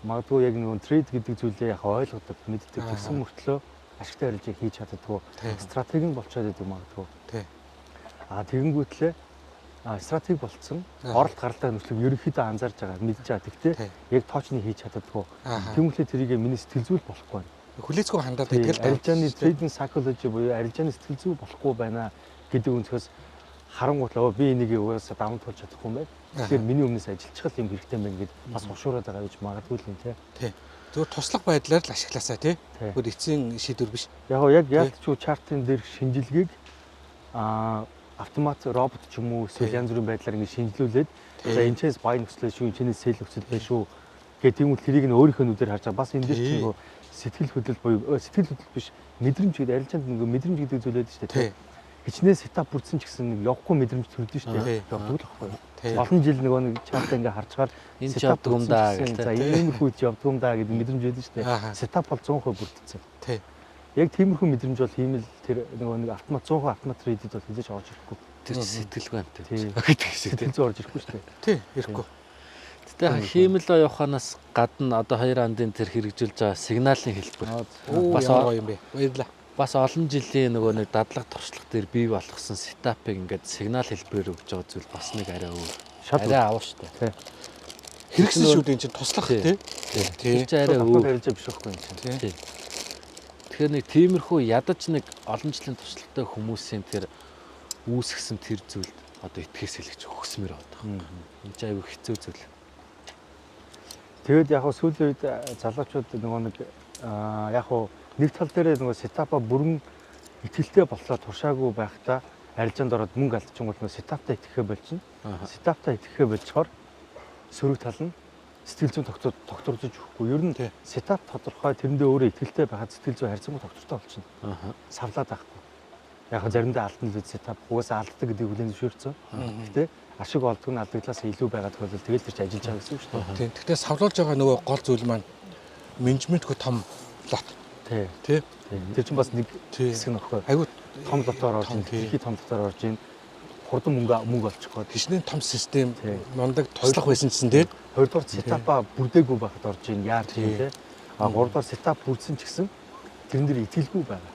магадгүй яг нэг трейд гэдэг зүйлээ яг ойлгодог, мэддэг гэсэн мөртлөө ашигтай арилжааг хийж чаддаггүй. Стратеги нь болчиход идэв магадгүй. Тэгэнгүүтлээ стратеги болцсон. Оролт гаралтай нөхцөлийг ерөнхийдөө анзаарж байгаа, мэдж байгаа. Гэхдээ яг тоочны хийж чаддаггүй. Тэмүүлээ тэрийг миний сэтгэл зүйн болохгүй байна. Хүлээцгүй хандаад байдаг л арилжааны трейдинг psychology буюу арилжааны сэтгэл зүй болохгүй байна гэдэг өнцгөөс харангуутлаа би энийг угаасаа даван туулж чадахгүй юм байна. Тэгэхээр миний өмнөөс ажиллах юм хэрэгтэй байна гэд бас ушуураад байгаа гэж магадгүй л юм тий. Зүгээр туслах байдлаар л ашигласаа тий. Өөр эцсийн шийдвэр биш. Яг яалтчгүй чартын дээрх шинжилгээг автомат робот ч юм уу эсвэл янз бүрийн байдлаар ингэ шинжилүүлээд за энэчээс бай нөхцөл шүү, энэчээс сэл нөхцөл байна шүү гэдэг юм уу тэрийг нь өөрийнхөө нүдээр харж байгаа. Бас энэ дээр ч нөгөө сэтгэл хөдлөл буюу сэтгэл хөдлөл биш мэдрэмж гэдэг арилжаанд нөгөө мэдрэмж гэдэг зүйл байдаг шүү дээ. Хичнээн сетап бүрдсэн ч гэсэн нэг явахгүй мэдрэмж төрдөн шүү дээ. Явдаг л байхгүй. Олон жил нөгөө нэг чартаа ингээ харж байгаа энэ ч явдаг юм даа гэх. За иймэрхүү ч явдаг юм даа гэдэг мэдрэмж байдаг шүү дээ. Сетап бол 100% бүрдсэн. Яг тиймэрхүү мэдрэмж бол ийм л тэр нэг автомат 100% автомат трейдэд бол хийж орж ирэхгүй. Тэр сэтгэлгаантай Тийм. гэдэг шиг Сэтгэл зүй орж ирэхгүй шүү дээ. Тий, ирэхгүй. Тэгтээ хиймэл оюун ухаанаас гадна одоо 2 андын тэр хэрэгжүүлж байгаа сигналын хэлбэр Бас бас гоё юм бэ. Баярлалаа. бас олон жилийн нөгөө нэг дадлага туршлага дээр бий болгосон сетапыг ингээд сигнал хэлбэрээр өгж байгаа зүйл бас нэг арай өөр. Шат Арай аваа шүү дээ. Хэрэгсэн шүү дээ энэ чинь туслах тий. Тэр чинь арай автомат өөр. харилцаа биш байхгүй юм чинь. Тийм. Тэгэхээр нэг тиймэрхүү ядаж нэг олон жилийн туршлагатай хүмүүсийн тэр үүсгэсэн тэр зүйлд одоо итгэс хэлж өгсмөр байдаг. Энэ чинь аюу хэцүү зүйл. Тэгээд яг хөө сүүлийн үед залуучууд нөгөө нэг яг хөө нэг тал дээр нөгөө сетапа бүрэн итгэлтэй боллоо туршаагүй байхдаа арилжаанд ороод мөнгө алдчихгүй нөгөө сетапта итгэхэ болчихно. Сетапта итгэхэ болчоор сөрөг тал нь сэтгэл зүйн тогтворжиж өгөхгүй. Ер нь сетап тодорхой тэрэндээ өөрөө итгэлтэй байхад сэтгэл зүй харьцангуй тогтвортой болчихно. Савлаад байхгүй. Яг заримдаа алдна л сетап угаасаа алддаг гэдгийг хүлээн зөвшөөрсөн. Гэтэ ашиг олддог нь алдагдлаас илүү байгаа тохиолдолд тэгэл тэр чинь ажиллаж байгаа гэсэн үг шүү дээ. Тийм. Гэхдээ савлуулж байгаа нөгөө гол зүйл маань менежментгүй том лот. Тий. Тэр чинь бас нэг хэсэг нөхгүй. Айгуу том дотоор орж ийн, дэлхийн том дотоор орж ийн. Хурдан мөнгө олчих гээд хичнээн том систем мундаг туслах байсан чинь тий. Хоёрдугаар сетапа бүрдээгүй байхад орж ийн яарч юм те. А гуравдугаар сетап бүрдсэн ч гэсэн тэрэн дээр итгэлгүй байгаа.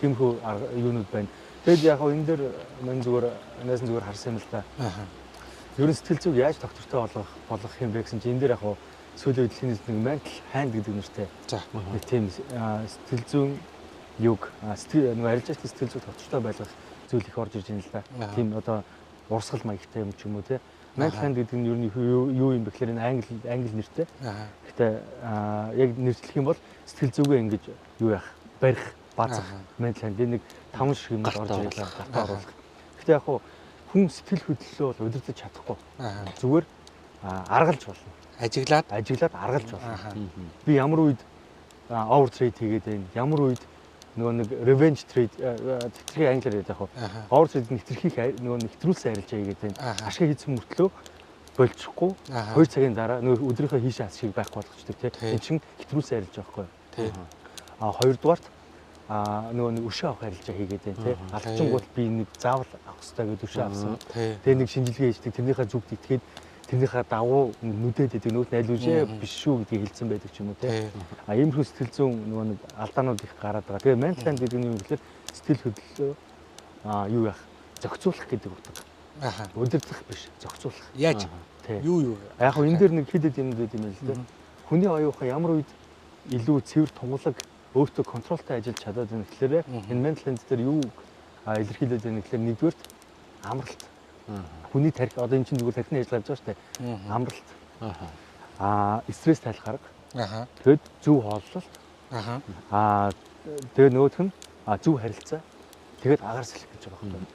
Тиймхүү юунууд байна. Тэгэд яг хоо энэ дээр мань зүгээр нээсэн зүгээр харсан юм л да. Ер нь сэтгэл зүг яаж тогтвортой болгох юм бэ гэсэн чинь энэ дээр яг хоо сүүлийн үед хэлнээс нэг mental hand гэдэг нэртэй. За нэг тийм сэтгэл зүйн юг сэтгэл нэг арилжаачны сэтгэл зүйг тогтвортой байлгах зүйл их орж ирж байна л да. Тийм одоо урсгал маягтай юм ч юм уу те. Mental hand гэдэг нь ер нь юу юм бэ гэхээр энэ англи нэртэй. Гэхдээ яг нэрчлэх юм бол сэтгэл зүгээ ингэж юу яах барих баазах mental hand нэг 5 шиг юм орж ирлээ гартаа оруулах. Гэхдээ яг хүн сэтгэл хөдлөлөө бол удирдах чадахгүй. Зүгээр аргалж болно. Ажиглаад аргалж болно. Би ямар үед over trade хийгээд байна. Ямар үед нөгөө нэг revenge trade тэрхий англиар яриад яг over trade нэвтрхийх нөгөө нэвтрүүлсэн арилжаа хийгээд байна. Ашиг хийсэн мөртлөө болчихгүй 2 цагийн дараа нөгөө өдрийнхөө хийшээ ашиг байхгүй болгочдөг тийм. Энэ чинь нэвтрүүлсэн арилжаа байхгүй юу? Тийм. Хоёрдугаарт нөгөө нэг өшөө авах арилжаа хийгээд байна тийм. Алдчихгүйт би нэг заавал авах хэрэгтэй гэдэг өшөө авсан. Тэгээ нэг шинжилгээ хийдэг тэрнийхээ зүгт итгээд тэрнийхээ давуу нүдэд идэг нүүт найлуужээ биш шүү гэдгийг хэлсэн байдаг ч юм уу тийм. Иймэрхүү сэтгэл зүйн нөгөө нэг алдаанууд их гараад байгаа. Тэгээ mental hand гэдэг нь юу гэхээр сэтгэл хөдлөлөө юу яах зохицуулах гэдэг утга. Удирдах биш зохицуулах. Яаж? Юу? Яг энэ дээр нэг хэд юм дээ юм л дээ. Хүний оюухан ямар үед илүү цэвэр тунгалаг өөртөө контролтой ажиллаж чадаад байна гэхээр энэ mental hand дээр юу илэрхийлээд байна гэхээр нэгдүгээр амралт. Хүний тарих одоо энэ чинь зүгээр тархины ажиллагаа явж байгаа шүү дээ. Амралт. Стресс тайлах арга. Тэгэд зөв хооллолт. Тэгээ нөгөөх нь зөв харилцаа. Тэгээд агаар салхи гэж байгаа юм байна.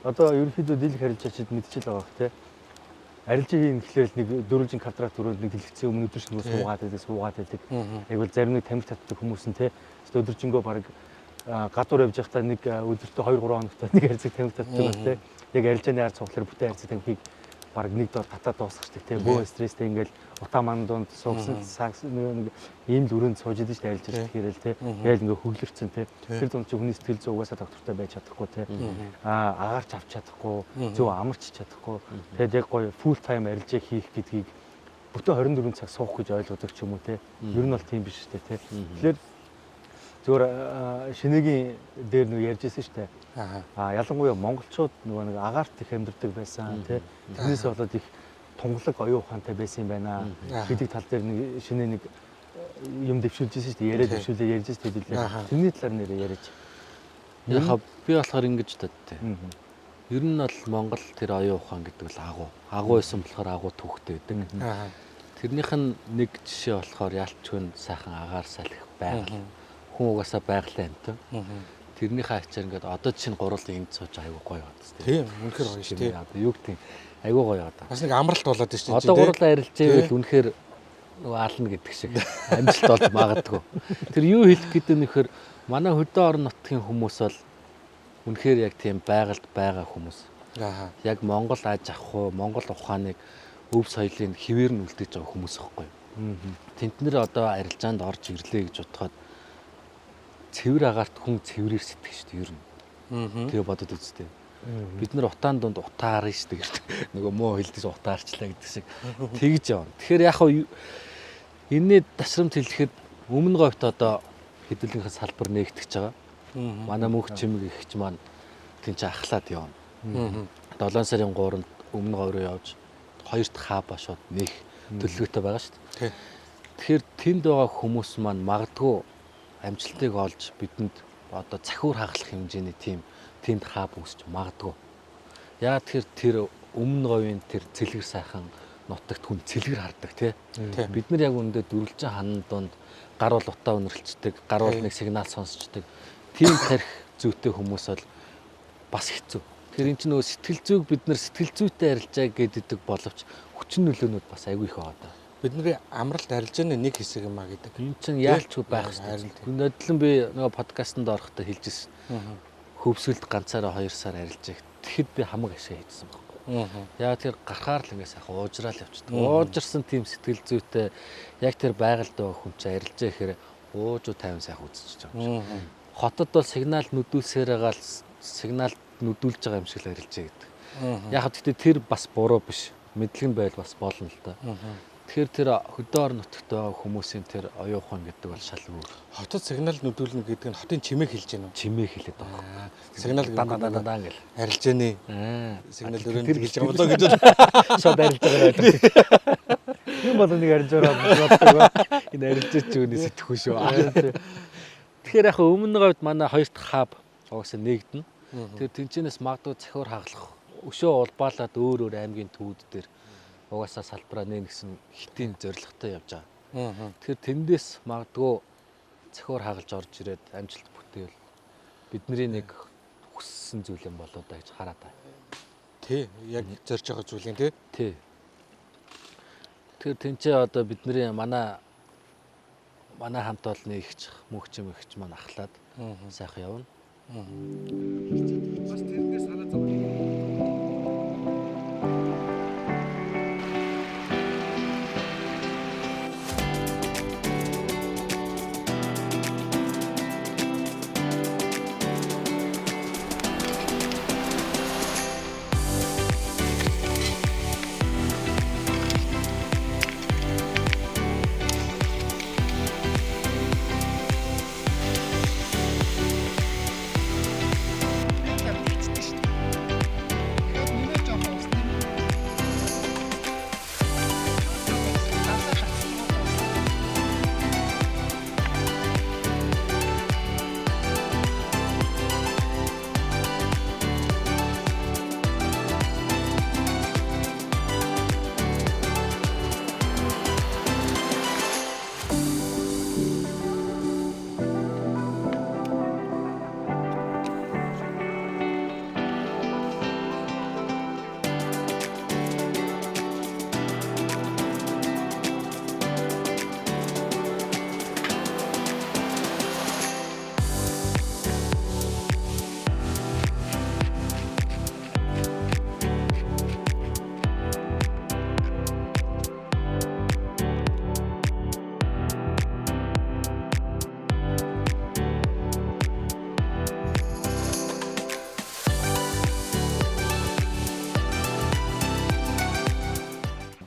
Одоо ерөнхийдөө дийлэх харилцаачид мэдчихэл байгаа бох тий. Арилжаа хийн гэхлээр нэг дөрвөлжин квадрат өрөөнд нэг дэлгэцэн өмнө өдөрч нөгөө суугаад байдаг. Яг бол зарим нэг тамхи татдаг хүмүүс нь тий. Өдөржингөө баг гадуур явж байхдаа нэг өдөртөө 2-3 хоногтой нэг харилцаг тамхи татдаг тий. Яг арилжааны ард цуглаар бүтэн харилцаг тамхиг баг нэг дор татаад дуусгачдаг тий. Бөө стресстэй ингээл утааман донд суугсан нэг ийм л өрөөнд сууж идэж шүү дээ арилжаач тэгэхээр л тий. Яйл ингээ хөглөрцөн тий. Тэр дунд чи хүний сэтгэл зүй угаасаа тогтвортой байж чадахгүй тий. Агаарч авч чадахгүй, зөв амарч чадахгүй. Тэгээд яг гоё full time арилжаа хийх гэдгийг бүтэн 24 цаг суух гэж ойлгодог ч юм уу тий. Ер нь бол тийм биш шүү дээ тий. Тэгэхээр зүгээр шинэгийн дээр нэг ярьжсэн шүү дээ. Ялангуяа монголчууд нөгөө нэг агаарт их амьдардаг байсан тий. Тэрнээс болоод их тунгалаг оюун ухаантай байсан юм байна гэдэг тал дээр нэг шинэ нэг юм дэвшүүлжсэн шүү дээ. Яриад дэвшүүлээ ярьж шүү дээ. Тэрний талаар нэрээ яриач. Яг би болохоор ингэж боддтой. Ер нь бол Монгол тэр оюун ухаан гэдэг бол агуу байсан болохоор агуу төвхтэй байдаг. Тэрнийх нь нэг жишээ болохоор ялчгүй сайхан агаар салхи байгаль. Хүн угаасаа байгалийн амт. Тэрнийхээ ачаар ингээд одоо чинь гурван энд сууж айгуу гоё байна. Тийм, үнэхээр гоё шүү дээ. Юу гэдэг айгуу гоё байна. Бас нэг амралт болоод байна шүү дээ. Одоо гурван арилж ивэл үнэхээр нөгөө ална гэдэг шиг амжилт болж магадгүй. Тэр юу хэлэх гэдэг нь нөхөр манай хөдөө орон нутгийн хүмүүс бол үнэхээр яг тийм байгальд байгаа хүмүүс. Яг Монгол аж ахуй, Монгол ухааныг өв соёлын хэвээр нь үлдээж байгаа хүмүүс ихгүй. Тэнтнэр одоо арилжаанд орж ирлээ гэж бодоход цэвэр агаарт хүн цэврээр сэтгэж шүү дээ ер нь. Тэгээ бодод үзтээ. Бид нар утаан донд утаарна шүү дээ. Нөгөө муу хэлдэж утаарчлаа гэдэг шиг тэгж явна. Тэгэхээр яг хөө энэний тасрамт хэлэхэд өмнө говьт одоо хэдүүлгийнхээ салбар нээгдэж байгаа. Манай мөнх чимэг ихч маань тэнцээ ахлаад явна. 7 сарын 3-нд өмнө говь руу явж 2 дахь хаабаа шууд нээх төлөвлөгөөтэй байгаа шүү дээ. Тэгэхээр тэнд байгаа хүмүүс маань магадгүй амжилтыг олж бидэнд одоо цахиур хагалах хэмжээний тэнд хааб үүсч магадгүй. Яа тэгэхээр тэр өмнө говийн тэр цэлгэр сайхан нутагт хүн цэлгэр хардаг тий. Бид нар яг үүндээ дөрвөлжин ханан донд гар бол утаа өнөрлцдөг, гар бол нэг сигнал сонсчдаг. Тийм тарих зүйтэй хүмүүс бол бас хэцүү. Тэгэхээр эн чинь нөгөө сэтгэл зүйг бид нар сэтгэл зүйтэй арилжаа гэдэг боловч хүчин нөлөөнүүд бас айгүй их байгаа. Бидний амралт арилжааны нэг хэсэг юм а гэдэг. Энэ чинь яалчгүй байх хэрэгтэй. Нодлон би нөгөө подкастт орохдоо хэлжсэн. Хөвсгөлд ганцаараа 2 сар арилжаа. Тэгэхэд би хамаг ашиг хийжсэн байхгүй. Яа тэр гарахаар л ингээс яг уужраал явчихдаг. Уужирсан тийм сэтгэл зүйтэй яг тэр байгальд байгаа хүн чинь арилжаа гэхээр уужуу тайван сайхан үзчихэж байгаа юм шиг. Хотод бол сигнал нүдүүлсээр байгаа л сигнал нүдүүлж байгаа юм шиг л арилжаа гэдэг. Яг гэхдээ тэр бас буруу биш. Мэдлэг нь байл бас болно л да. Тэгэхээр тэр хөдөө орон нутагт байгаа хүмүүсийн тэр оюухан гэдэг бол шал өөр. Хотод сигнал нүдүүлнэ гэдэг нь хотын чимээг хэлж байна уу? Чимээг хэлээд байгаа. Сигнал дададададан гэл. Арилжааны сигнал өрөөнд хэлж байгаа болоо гэж шууд арилж байгаа байдаг. юм бол нэг арилж байгаа. Энэ арилжаач үүний сэтгэхүй шүү. Тэгэхээр яг өмнө говьд манай 2 дахь хаб угаасаа нэгдэнэ. Тэр тэнцэнээс магадгүй цахиур хагалах өшөө улбаалаад өөр аймгийн төвүүд дээр угаасаа салбараа нэгсэн хитийн зорилготой явж байгаа. Тэгэхээр тэндээс магадгүй цахиур хагалж орж ирээд амжилт бүтээл бидний нэг хүссэн зүйл юм болоо да гэж хараад байна. Тий, яг зорж байгаа зүйл юм тий. Тий. Тэгэхээр тэнцээ одоо бидний манай хамт олонны ихч мөнхчм ихч маань ахлаад сайхан явна. Бас тэрнээс хараа зам.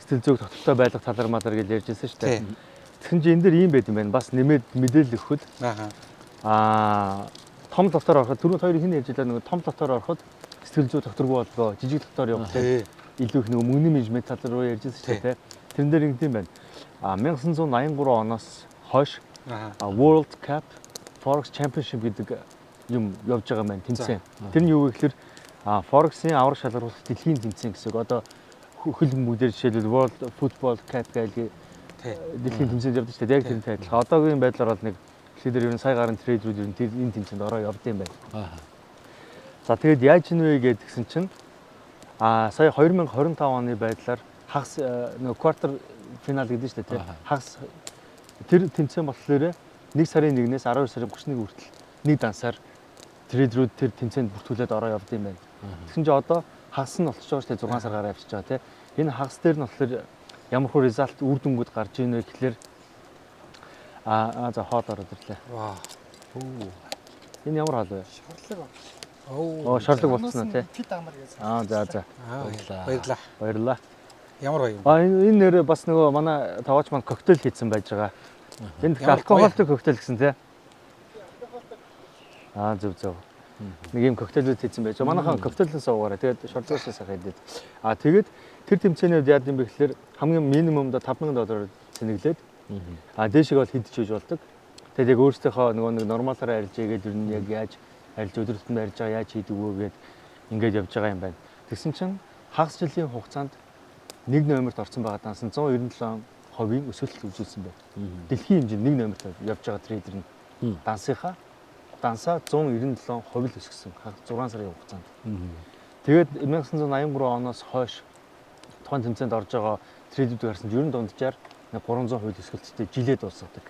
Сэтгэл зүйг тогтвортой байлгах талаар мадар гэж ярьжсэн шүү дээ. Тэгэхээр энэ дэр ийм байд юм байна. Бас нэмээд мэдээлэл өгөхөд том дотор ороход түрүүн хоёрыг хэн ярьж байлаа, нэг том дотор ороход сэтгэл зүй докторгүй боллоо, жижиг дотор явах илүү их нэг мөнгөний менежмент тал руу ярьжсэн шүү дээ. Тэрэн дээр ингэдэм байна. 1983 оноос хойш World Cup Forex Championship гэдэг юм явж байгаа маань тэмцээн. Тэр нь юу вэ гэхээр Forex-ийн авраг шалгаруулах дэлхийн тэмцээн гэсэн. Одоо хөлбөмбөгдөр жишээлбэл World Football Cup гэдэг дэлхийн тэмцээнд явдаг шүү дээ. Яг тэр тайлбар. Одоогийн байдлаар бол нэг дэлхийд ер нь сая гарын трейдерүүд ер нь энэ тэмцээнд ороо явд юм байна. За тэгээд яаж ийн вэ гэдгсэн чинь сая 2025 оны байдлаар хагас нэг квартер финал гэдэг шүү дээ. Хагас тэр тэмцээн болохоор 1 сарын 1-ээс 12 сарын 31 хүртэл нэг дансаар трейдерүүд тэр тэмцээнд бүртгүүлээд ороо явд юм байна. Тэгсэн чинь одоо хагас нь болчихж байгаа шүү дээ. 6 сар гараа явчихж байгаа тийм. Энэ хагас дээр нь болохоор ямар хөө резалт үр дүнгууд гарч ийнэ гэхэлэр за хоод ороод ирлээ. Вау. Энэ ямар хаал вэ? Шорлог. Оо, шорлог болцсон тий. Пит амар гэж. За. Баярлаа. Баярлалаа. Ямар гоё юм. Энэ нэр бас нөгөө манай таваач маань коктейл хийсэн байж байгаа. Энд алкогольтой коктейл гэсэн тий. Зөв. Нэг юм коктейлүүд хийсэн байж байгаа. Манайхан коктейлээс уугаараа тэгээд шорлогоос сайхан идээд. Тэгээд тэр тэмцээний үед яад юм бэ гэхээр хамгийн минимумда $5,000 цэнэглээд дээшиг бол хидэж үж болдог. Тэгээд яг өөрсдийнхөө нөгөө нэг нормалаараа арилж игээд ер нь яг яаж арилж өдөр тутмын арилж байгаа яаж хийдэг вэ гэд ингээд явж байгаа юм байна. Тэгсэн чинь хагас жилийн хугацаанд нэг номерт орсон байгаа данс 197% өсөлт үзүүлсэн байна. Дэлхийн хэмжээнд нэг номерт явж байгаа трейдер нь дансаа 197% өсгсөн 6 сарын хугацаанд. Тэгээд 1983 оноос хойш тухайн тэмцээнд орж байгаа трейдерүүд гарсан ер нь дунджаар 300% өсгөлттэй жилээ дуусгадаг.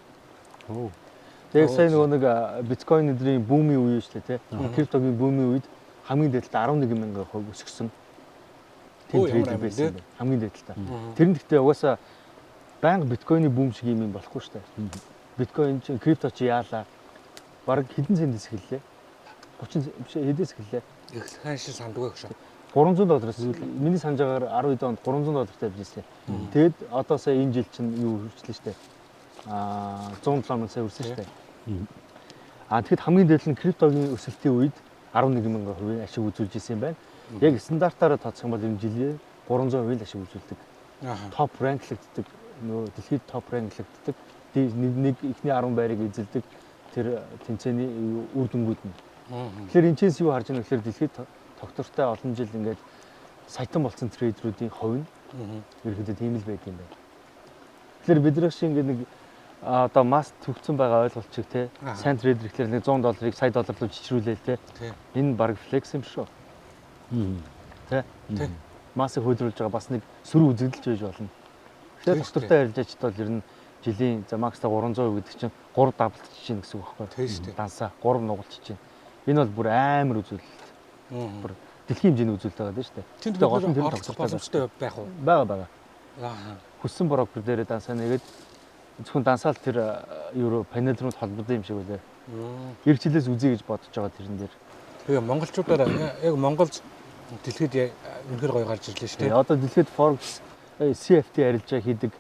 Тэгээд сая нөгөө нэг биткойн өдрийн бүүмийн үе шүү дээ, тий. Криптогийн бүүмийн үед хамгийн дээдэлтэй 11,000% өсгсөн. Тийм трейдер байсан. Хамгийн дээдэлтэй. Тэр нь гэхдээ угаасаа байнга биткойны бүүм шиг юм болохгүй шүү дээ. Биткойн чи крипто чи яалаа. Бараг хэдэн центээс эхэллээ? 30 биш хэдээс эхэллээ? Эхлэхэн шил сандгүй гэж. $300-аас миний санаж байгаагаар 12 онд $300 тавьжсэн. Тэгэд одоо сая энэ жил чинь юу хүрчлээ шүү дээ. 107,000 сая хүрсэн шүү дээ. Тэгэхэд хамгийн дээд нь криптогийн өсөлтийн үед 11,000% ашиг үзүүлж ирсэн юм байна. Яг стандартаараа тооцох юм бол энэ жилээр 300% ашиг үзүүлдэг. Топ ранклэгддэг, нөгөө дэлхийд топ ранклэгддэг. Нэг ихний 10 байрыг эзэлдэг тэр тэмцээний үр дүнгууд нь. Тэгэхээр энэ ч юу харж байгаа гэхээр дэлхийд тогтвортой олон жил ингээд саятан болсон трейдеруудын хувь нь ерөөдөө тийм л байдаг юм байна. Тэгэхээр бидний шиг ингээд нэг одоо масс төгссөн байгаа ойлголт чиг те сайн трейдер гэхэлэр нэг $100-ыг сая доллар руу жичрүүлээл те. Энэ баг флекс юм шүү. Тэ. Массыг хөлрүүлж байгаа бас нэг сөрөг үзэгдэлж байж болно. Тэгэхээр доктортой ярилж ачд бол ер нь жилийн за макстай 300% гэдэг чинь 3 даблтж чинь гэсэн үг байхгүй. Тийм шүү дээ. Дансаа 3 нугалж чинь. Энэ бол бүр амар үзүүлэлт. Бүр дэлхийн хэмжээний үзүүлэлт байгаа шүү дээ. Тэнд гол нь тэр боломжтой байх уу? Бага. Хүссэн брокер дээрээ дансаа нэгээд зөвхөн дансаал тэр евро панел руу холбогдсон юм шиг үлээ. Ирэх жилээс үзье гэж бодож байгаа тэрэн дээр. Тэгээ монголчуудаар яг Монголд дэлхийд үнэхээр гоё гарч ирлээ шүү дээ. Одоо дэлхийд Forex CFD арилжаа хийдэг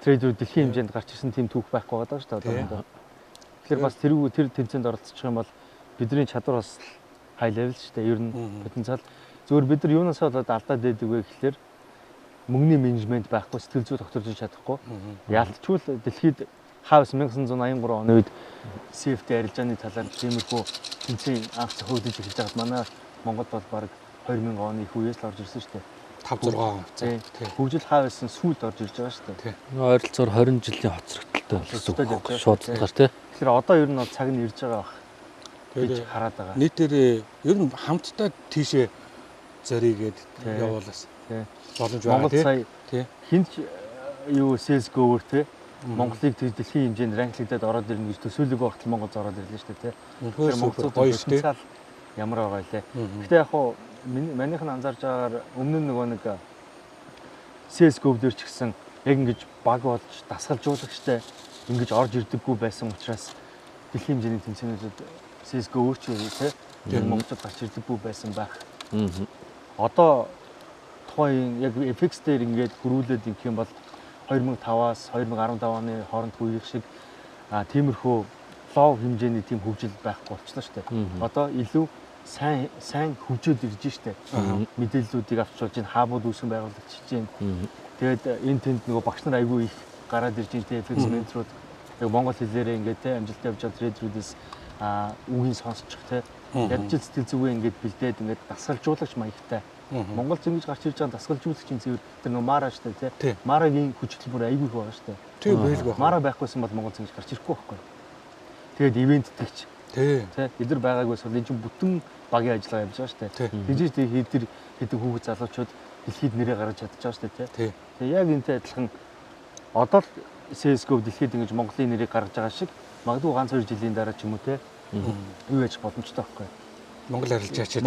трейдерүүд дэлхийн хэмжээнд гарч ирсэн тийм түүх байхгүй байгаа шүү дээ одоо. Тэгэхээр бас тэр тэмцээнд оролцох юм бол бидний чадвар бас high level шүү дээ. Ер нь потенциал зөвөр бид нар юунасаа болоод алдаад байдаг вэ гэхэлэр мөнгөний менежмент байхгүй, сэтгэл зүй тогтворж чадахгүй. Ялцчгүй дэлхийд хавс 1983 оны үед CFD арилжааны талаар тиймэрхүү тэмцээн анх зохиогдож эхэлж байгаад манай Монголд бол баг 2000 оны их үеэс л орж ирсэн шүү дээ. 5-6 он. Тийм. Хөгжил хаавсан сүүлд орж ирж байгаа шүү дээ. Ойролцоогоор 20 жилийн хоцрогдолтой шуудлагаар тий. Тэгэхээр одоо ер нь бол цаг нь ирж байгаа бах. Тэгж хараад байгаа. Нийтээр ер нь хамтдаа тийшээ зоригээд явуулаас. Боломж байна Монгол сая хинч юу CS:GO-оор тий Монголыг дэлхийн хэмжээнд ранклигдээд ороод ирнэ гэж төсөөлөг багтал Монголд ороод ирлээ шүү дээ тий. Монголд гоё шүү дээ. Ямар байгаа лээ. Гэхдээ яг хуу манийх нь анзаарж байгаагаар өмнө нь нөгөө нэг CS:GO дээр ч гэсэн яг ингэж баг болж дасгалжуулагчтай ингэж орж ирдэггүй байсан учраас дэлхийн хэмжээний тэмцээнүүдэд CS:GO өөрчлөө тий Монголд гарч ирдэггүй байсан байх. Одоо тухайн яг FX дээр ингээд хөрвүүлээд ингэх юм бол 2005-аас 2015 оны хооронд үеих шиг тиймэрхүү лоу хэмжээний тийм хөгжил байхгүй болчихлоо шүү дээ. Одоо илүү сайн хөгжөөд ирж штэ. Мэдээллүүдийг авчруулж ин хаабууд үүсгэн байгуулагч чинь. Тэгээд энэ тэнд нөгөө багш нар айгүй их гараад ирж ин FX менторууд яг монгол хэлээрээ ингээд те амжилттай явж байгаа трейдерүүдээс үгийн сонсчих те. Ядчил сэтгэл зүгээ ингээд бэлдээд ингээд дасгалжуулагч маягтай. Монгол зэнгэж гарч ирж байгаа дасгалжуулагчийн цэвэр тэр нөгөө Мара штэ те. Марагийн хүч хөтөлбөр айгүй их байгаа штэ. Тийм байлгүй. Мара байхгүйсэн бол монгол зэнгэж гарч ирэхгүй байхгүй. Тэгээд ивент тэгч. Тэ. Бид нар байгаагүйс бол энэ чинь бүтэн багийн ажиллагаа явж байгаа штэ. Тэгж хэдэн хүүхэд залуучууд дэлхийд нэрээ гаргаж чадчих байгаа штэ те. Тэгээ яг энэтэй адилхан одоо л CS:GO дэлхийд ингэж Монголын нэрийг гаргаж байгаа шиг магадгүй ганц 2 жилийн дараа ч юм уу те. Юу яж боломжтой байхгүй. Монгол арилжаач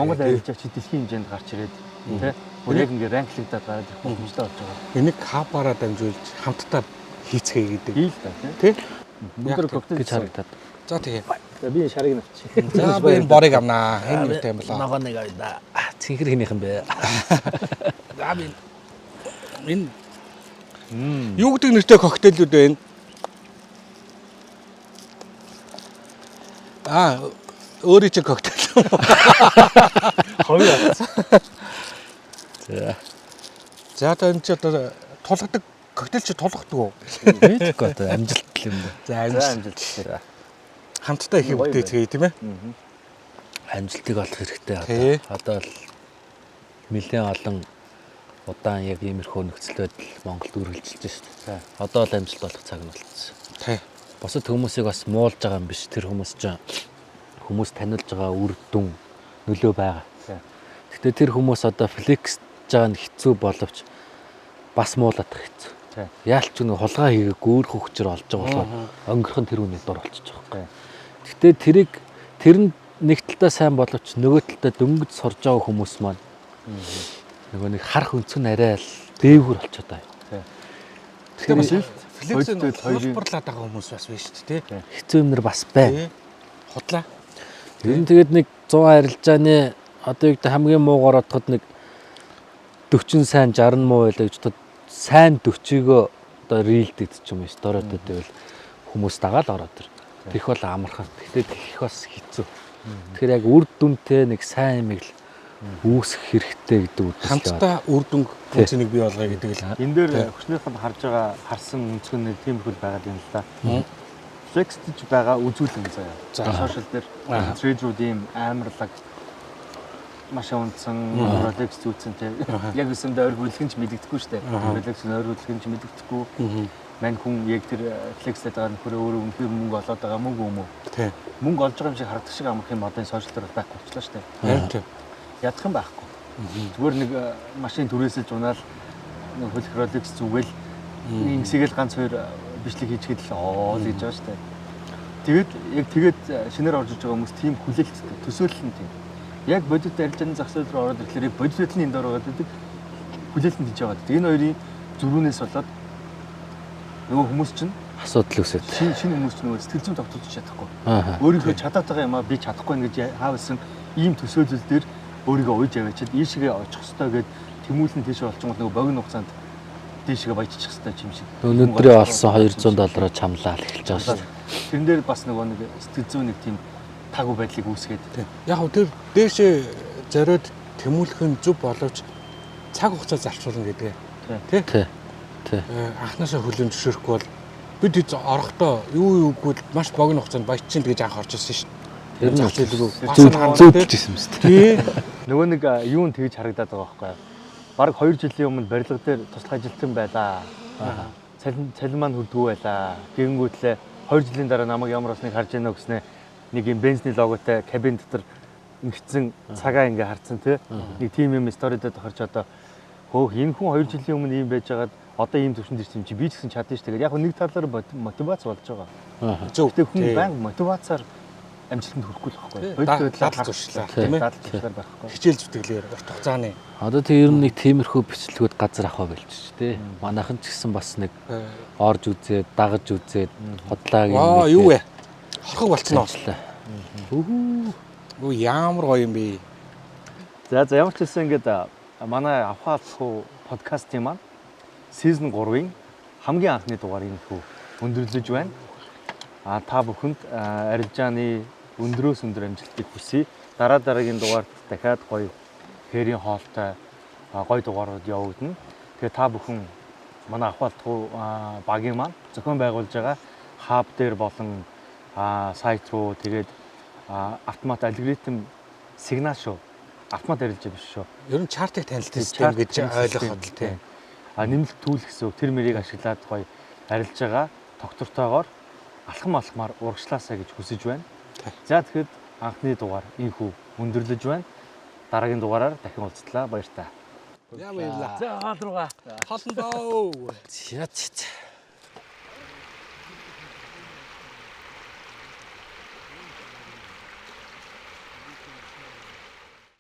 дэлхийн хэмжээнд гарч ирээд тий. Бүр яг ингээ ранклигдаад гараад ирэх боломжтой болж байгаа. Энийг хабараа дамжуулж хамтдаа хийцгээе гэдэг. Ийм л да тий. Өндөр коктейл гэж харагдаад. За тэгээ. За би шарыг навчи. За би энэ борыг авнаа. Хэн юутай юм болоо. Ногоо нэг авда. Цэнхэр хинийх юм бэ? За би энэ юу гэдэг нэртэй коктейлүүд вэ? Өөрийн чинь коктейл. Хоёр авсан. За. За энэ ч одоо тулгадаг коктейл чи тулгадаг уу? Мэдээгүй одоо амжилт юм да. За амжилт. хамтдаа их бүтээцгээе тийм ээ. Амжилтыг олох хэрэгтэй Тий. одоо л нэлээд олон удаан яг иймэрхүү нөхцөл байдал Монголд үргэлжилж байна шүү дээ. Одоо л амжилт олох цаг нь болчихсон. Тий. Бусад хүмүүсийг бас муулж байгаа юм биш. Тэр хүмүүс ч хүмүүс танилж байгаа үр дүн нөлөө байгаа. Гэхдээ тэр хүмүүс одоо флексж байгаа нь хэцүү боловч бас муулах хэцүү. Яалч нэг хулгай хийгээгүй өөр хөвчөр олж байгаа болохоор өнгөрөх нь тэр үний дор болчихж байгаа. Гэхдээ тэр нь нэг талдаа сайн боловч нөгөө талдаа дөнгөж сурж байгаа хүмүүс маань нөгөө нэг харах өнцг нь арай л дээгүүр болчиход байгаа. Тэгэхээр бас флексэнд хөлбөрлаад байгаа хүмүүс бас байна шүү дээ тий. Хэцүү юмнэр бас байна. Худлаа. Ер нь тэгээд нэг 100 арилжааны одоо яг хамгийн муугаар бодоход нэг 40 сайн 60 муу байлаа гэж бодоход сайн 40-ийг одоо рилдэд ч юм уу стороод байвал хүмүүс дагаал ороод ир. Тэрх бол амархан. Гэхдээ тэрх бас хэцүү. Тэгэхээр яг үр дүнтэй нэг сайн юмыг л үүсгэх хэрэгтэй гэдэг үгтэй. Хамтдаа үр дүн функцийг бий болгоё гэдэг л. Энэ дээр хүчнийхэнд харж байгаа харсан өнцг нь тиймэрхүү байгаад юм л да. Flexж байгаа үзүүлэн заяа. Сошиал дээр трейдерүүд ийм амарлаг маш унтсан Rolex зүүцэн те. Яг үсэндээ ойр хөдөлгөн ч мэддэхгүй шүү дээ. Rolex-ийн ойр хөдөлгөн ч мэддэхгүй. Мань хүн яг тэр флекстэй байгаа нөхөр өөрөө үнэхээр мөнгө олоод байгаа мөнгө юм уу? Тий. Мөнгө олж байгаа юм шиг харагдах шиг амарх юм одоо сошиал дээр байхгүй болчихлоо шүү дээ. Тий. Ядах юм байхгүй. Зүгээр нэг машин түрээсэлж унаал нэг хөлөх Rolex зүгэл ингэсгээл ганц хоёр бичлэг хийчихэд л оо л гэж байгаа шүү дээ. Тэгээд шинээр орж иж байгаа хүмүүс тийм хүлээлттэй төсөөлөл нь тийм. Яг бодит арилжааны зах зээл рүү ороод ирэхээр бодит байдлын энэ дор ороод идэг хүлээлтэнд хийж байгаа. Энэ хоёрын зөрүүнээс болоод нөгөө хүмүүс чинь асуудал үүсээд. Шинэ хүмүүс чинь нөгөө сэтгэл зүйн тогтоож чадахгүй. Өөрийнхөө чадаад байгаа юмаа би чадахгүй нэ гэж хаавсан ийм төсөөлөл дээр өөрийгөө уйж аваачаад ийшгээ очих хэвээр гээд тэмүүлэн тийш болчихсон нөгөө богино хугацаанд тийшгээ баяжчих хэвээр юм шиг. Өнөөдрөө олсон $200 чамлаа л эхэлж байгаа шүү дээ. Тэрэн дээр бас нөгөө нэг сэтгэл зүйн нэг тийм таагүй байдлыг үүсгээд. Яг хөө тэр дээшээ зориод тэмүүлэх нь зөв боловч цаг хугацаа зарцуулна гэдэг. Тий. Анхнаасаа хүлэн зөвшөөрөхгүй бол бид орохдоо юугүй маш богино хугацаанд баяжчин гэж анх орж ирсэн шүү. Тэр нь зөвлөж ирсэн юм шүү дээ. Нөгөө нэг юу нь тэгж харагдаад байгаа байхгүй юу? Бараг 2 жилийн өмнө барилга дээр туслах ажилтан байлаа. Цалин маань хүрдгүү байлаа. Гэнгүүтлээ 2 жилийн дараа намайг ямар бас нэг харж яана гэснээр нэг юм бензиний логотой кабин дотор ингэсэн цагаа ингээ харцсан тий. Нэг тим юм сторид тохирч одоо хөөх энэ хүн 2 жилийн өмнө ийм байжгаад одоо ийм төвшөнд ирсэн чи би ч гэсэн чадна шүү. Тэгээд яг нэг талаар мотивац болж байгаа. Зөвхөн хүн баян мотивацаар амжилтанд хүрэхгүй л байхгүй. Дадал зуршлаа тийм ээ. Дадал зуршлаа байхгүй. Хичээл зүтгэлээр урт хугацааны. Одоо тийм ер нь нэг тиймэрхүү бичлэгүүд газар авах байлж тий. Манайхан ч гэсэн бас нэг орж үзээд, дагаж үзээд хотлаагийн юу вэ? Хорхог болчихноо. Үу ямар гоё юм бэ? За ямар ч хэлсэн ингээд манай авхаалцхуу подкастын маань season 3-ын хамгийн анхны дугаарыг өндөрлөж байна. Та бүхэнд арилжааны өндрөөс өндөр амжилтыг хүсье. Дараагийн дугаарт дахиад гоё хэрийн хоолтой гоё дугаарууд явагдана. Тэгээ та бүхэн манай авхаалцхуу багийн маань зохион байгуулж байгаа хаб дээр болон сайт руу тэгээд автомат алгоритм сигнал шүү. Автомат арилжаа биш шүү. Ер нь чартыг танилцсан систем гэж ойлгох бодлоо тийм. Нэмэлт түүл гэсэн тэр мэрийг ашиглаад гоё арилж байгаа доктортойгоор алхамаар урагшлаасаа гэж хүсэж байна. За тэгэхэд анхны дугаар инхүү өндөрлөж байна. Дараагийн дугаараар дахин уулзлаа. Баярлалаа. Яа баярлалаа. За хоол руугаа. Холондоо. Яц.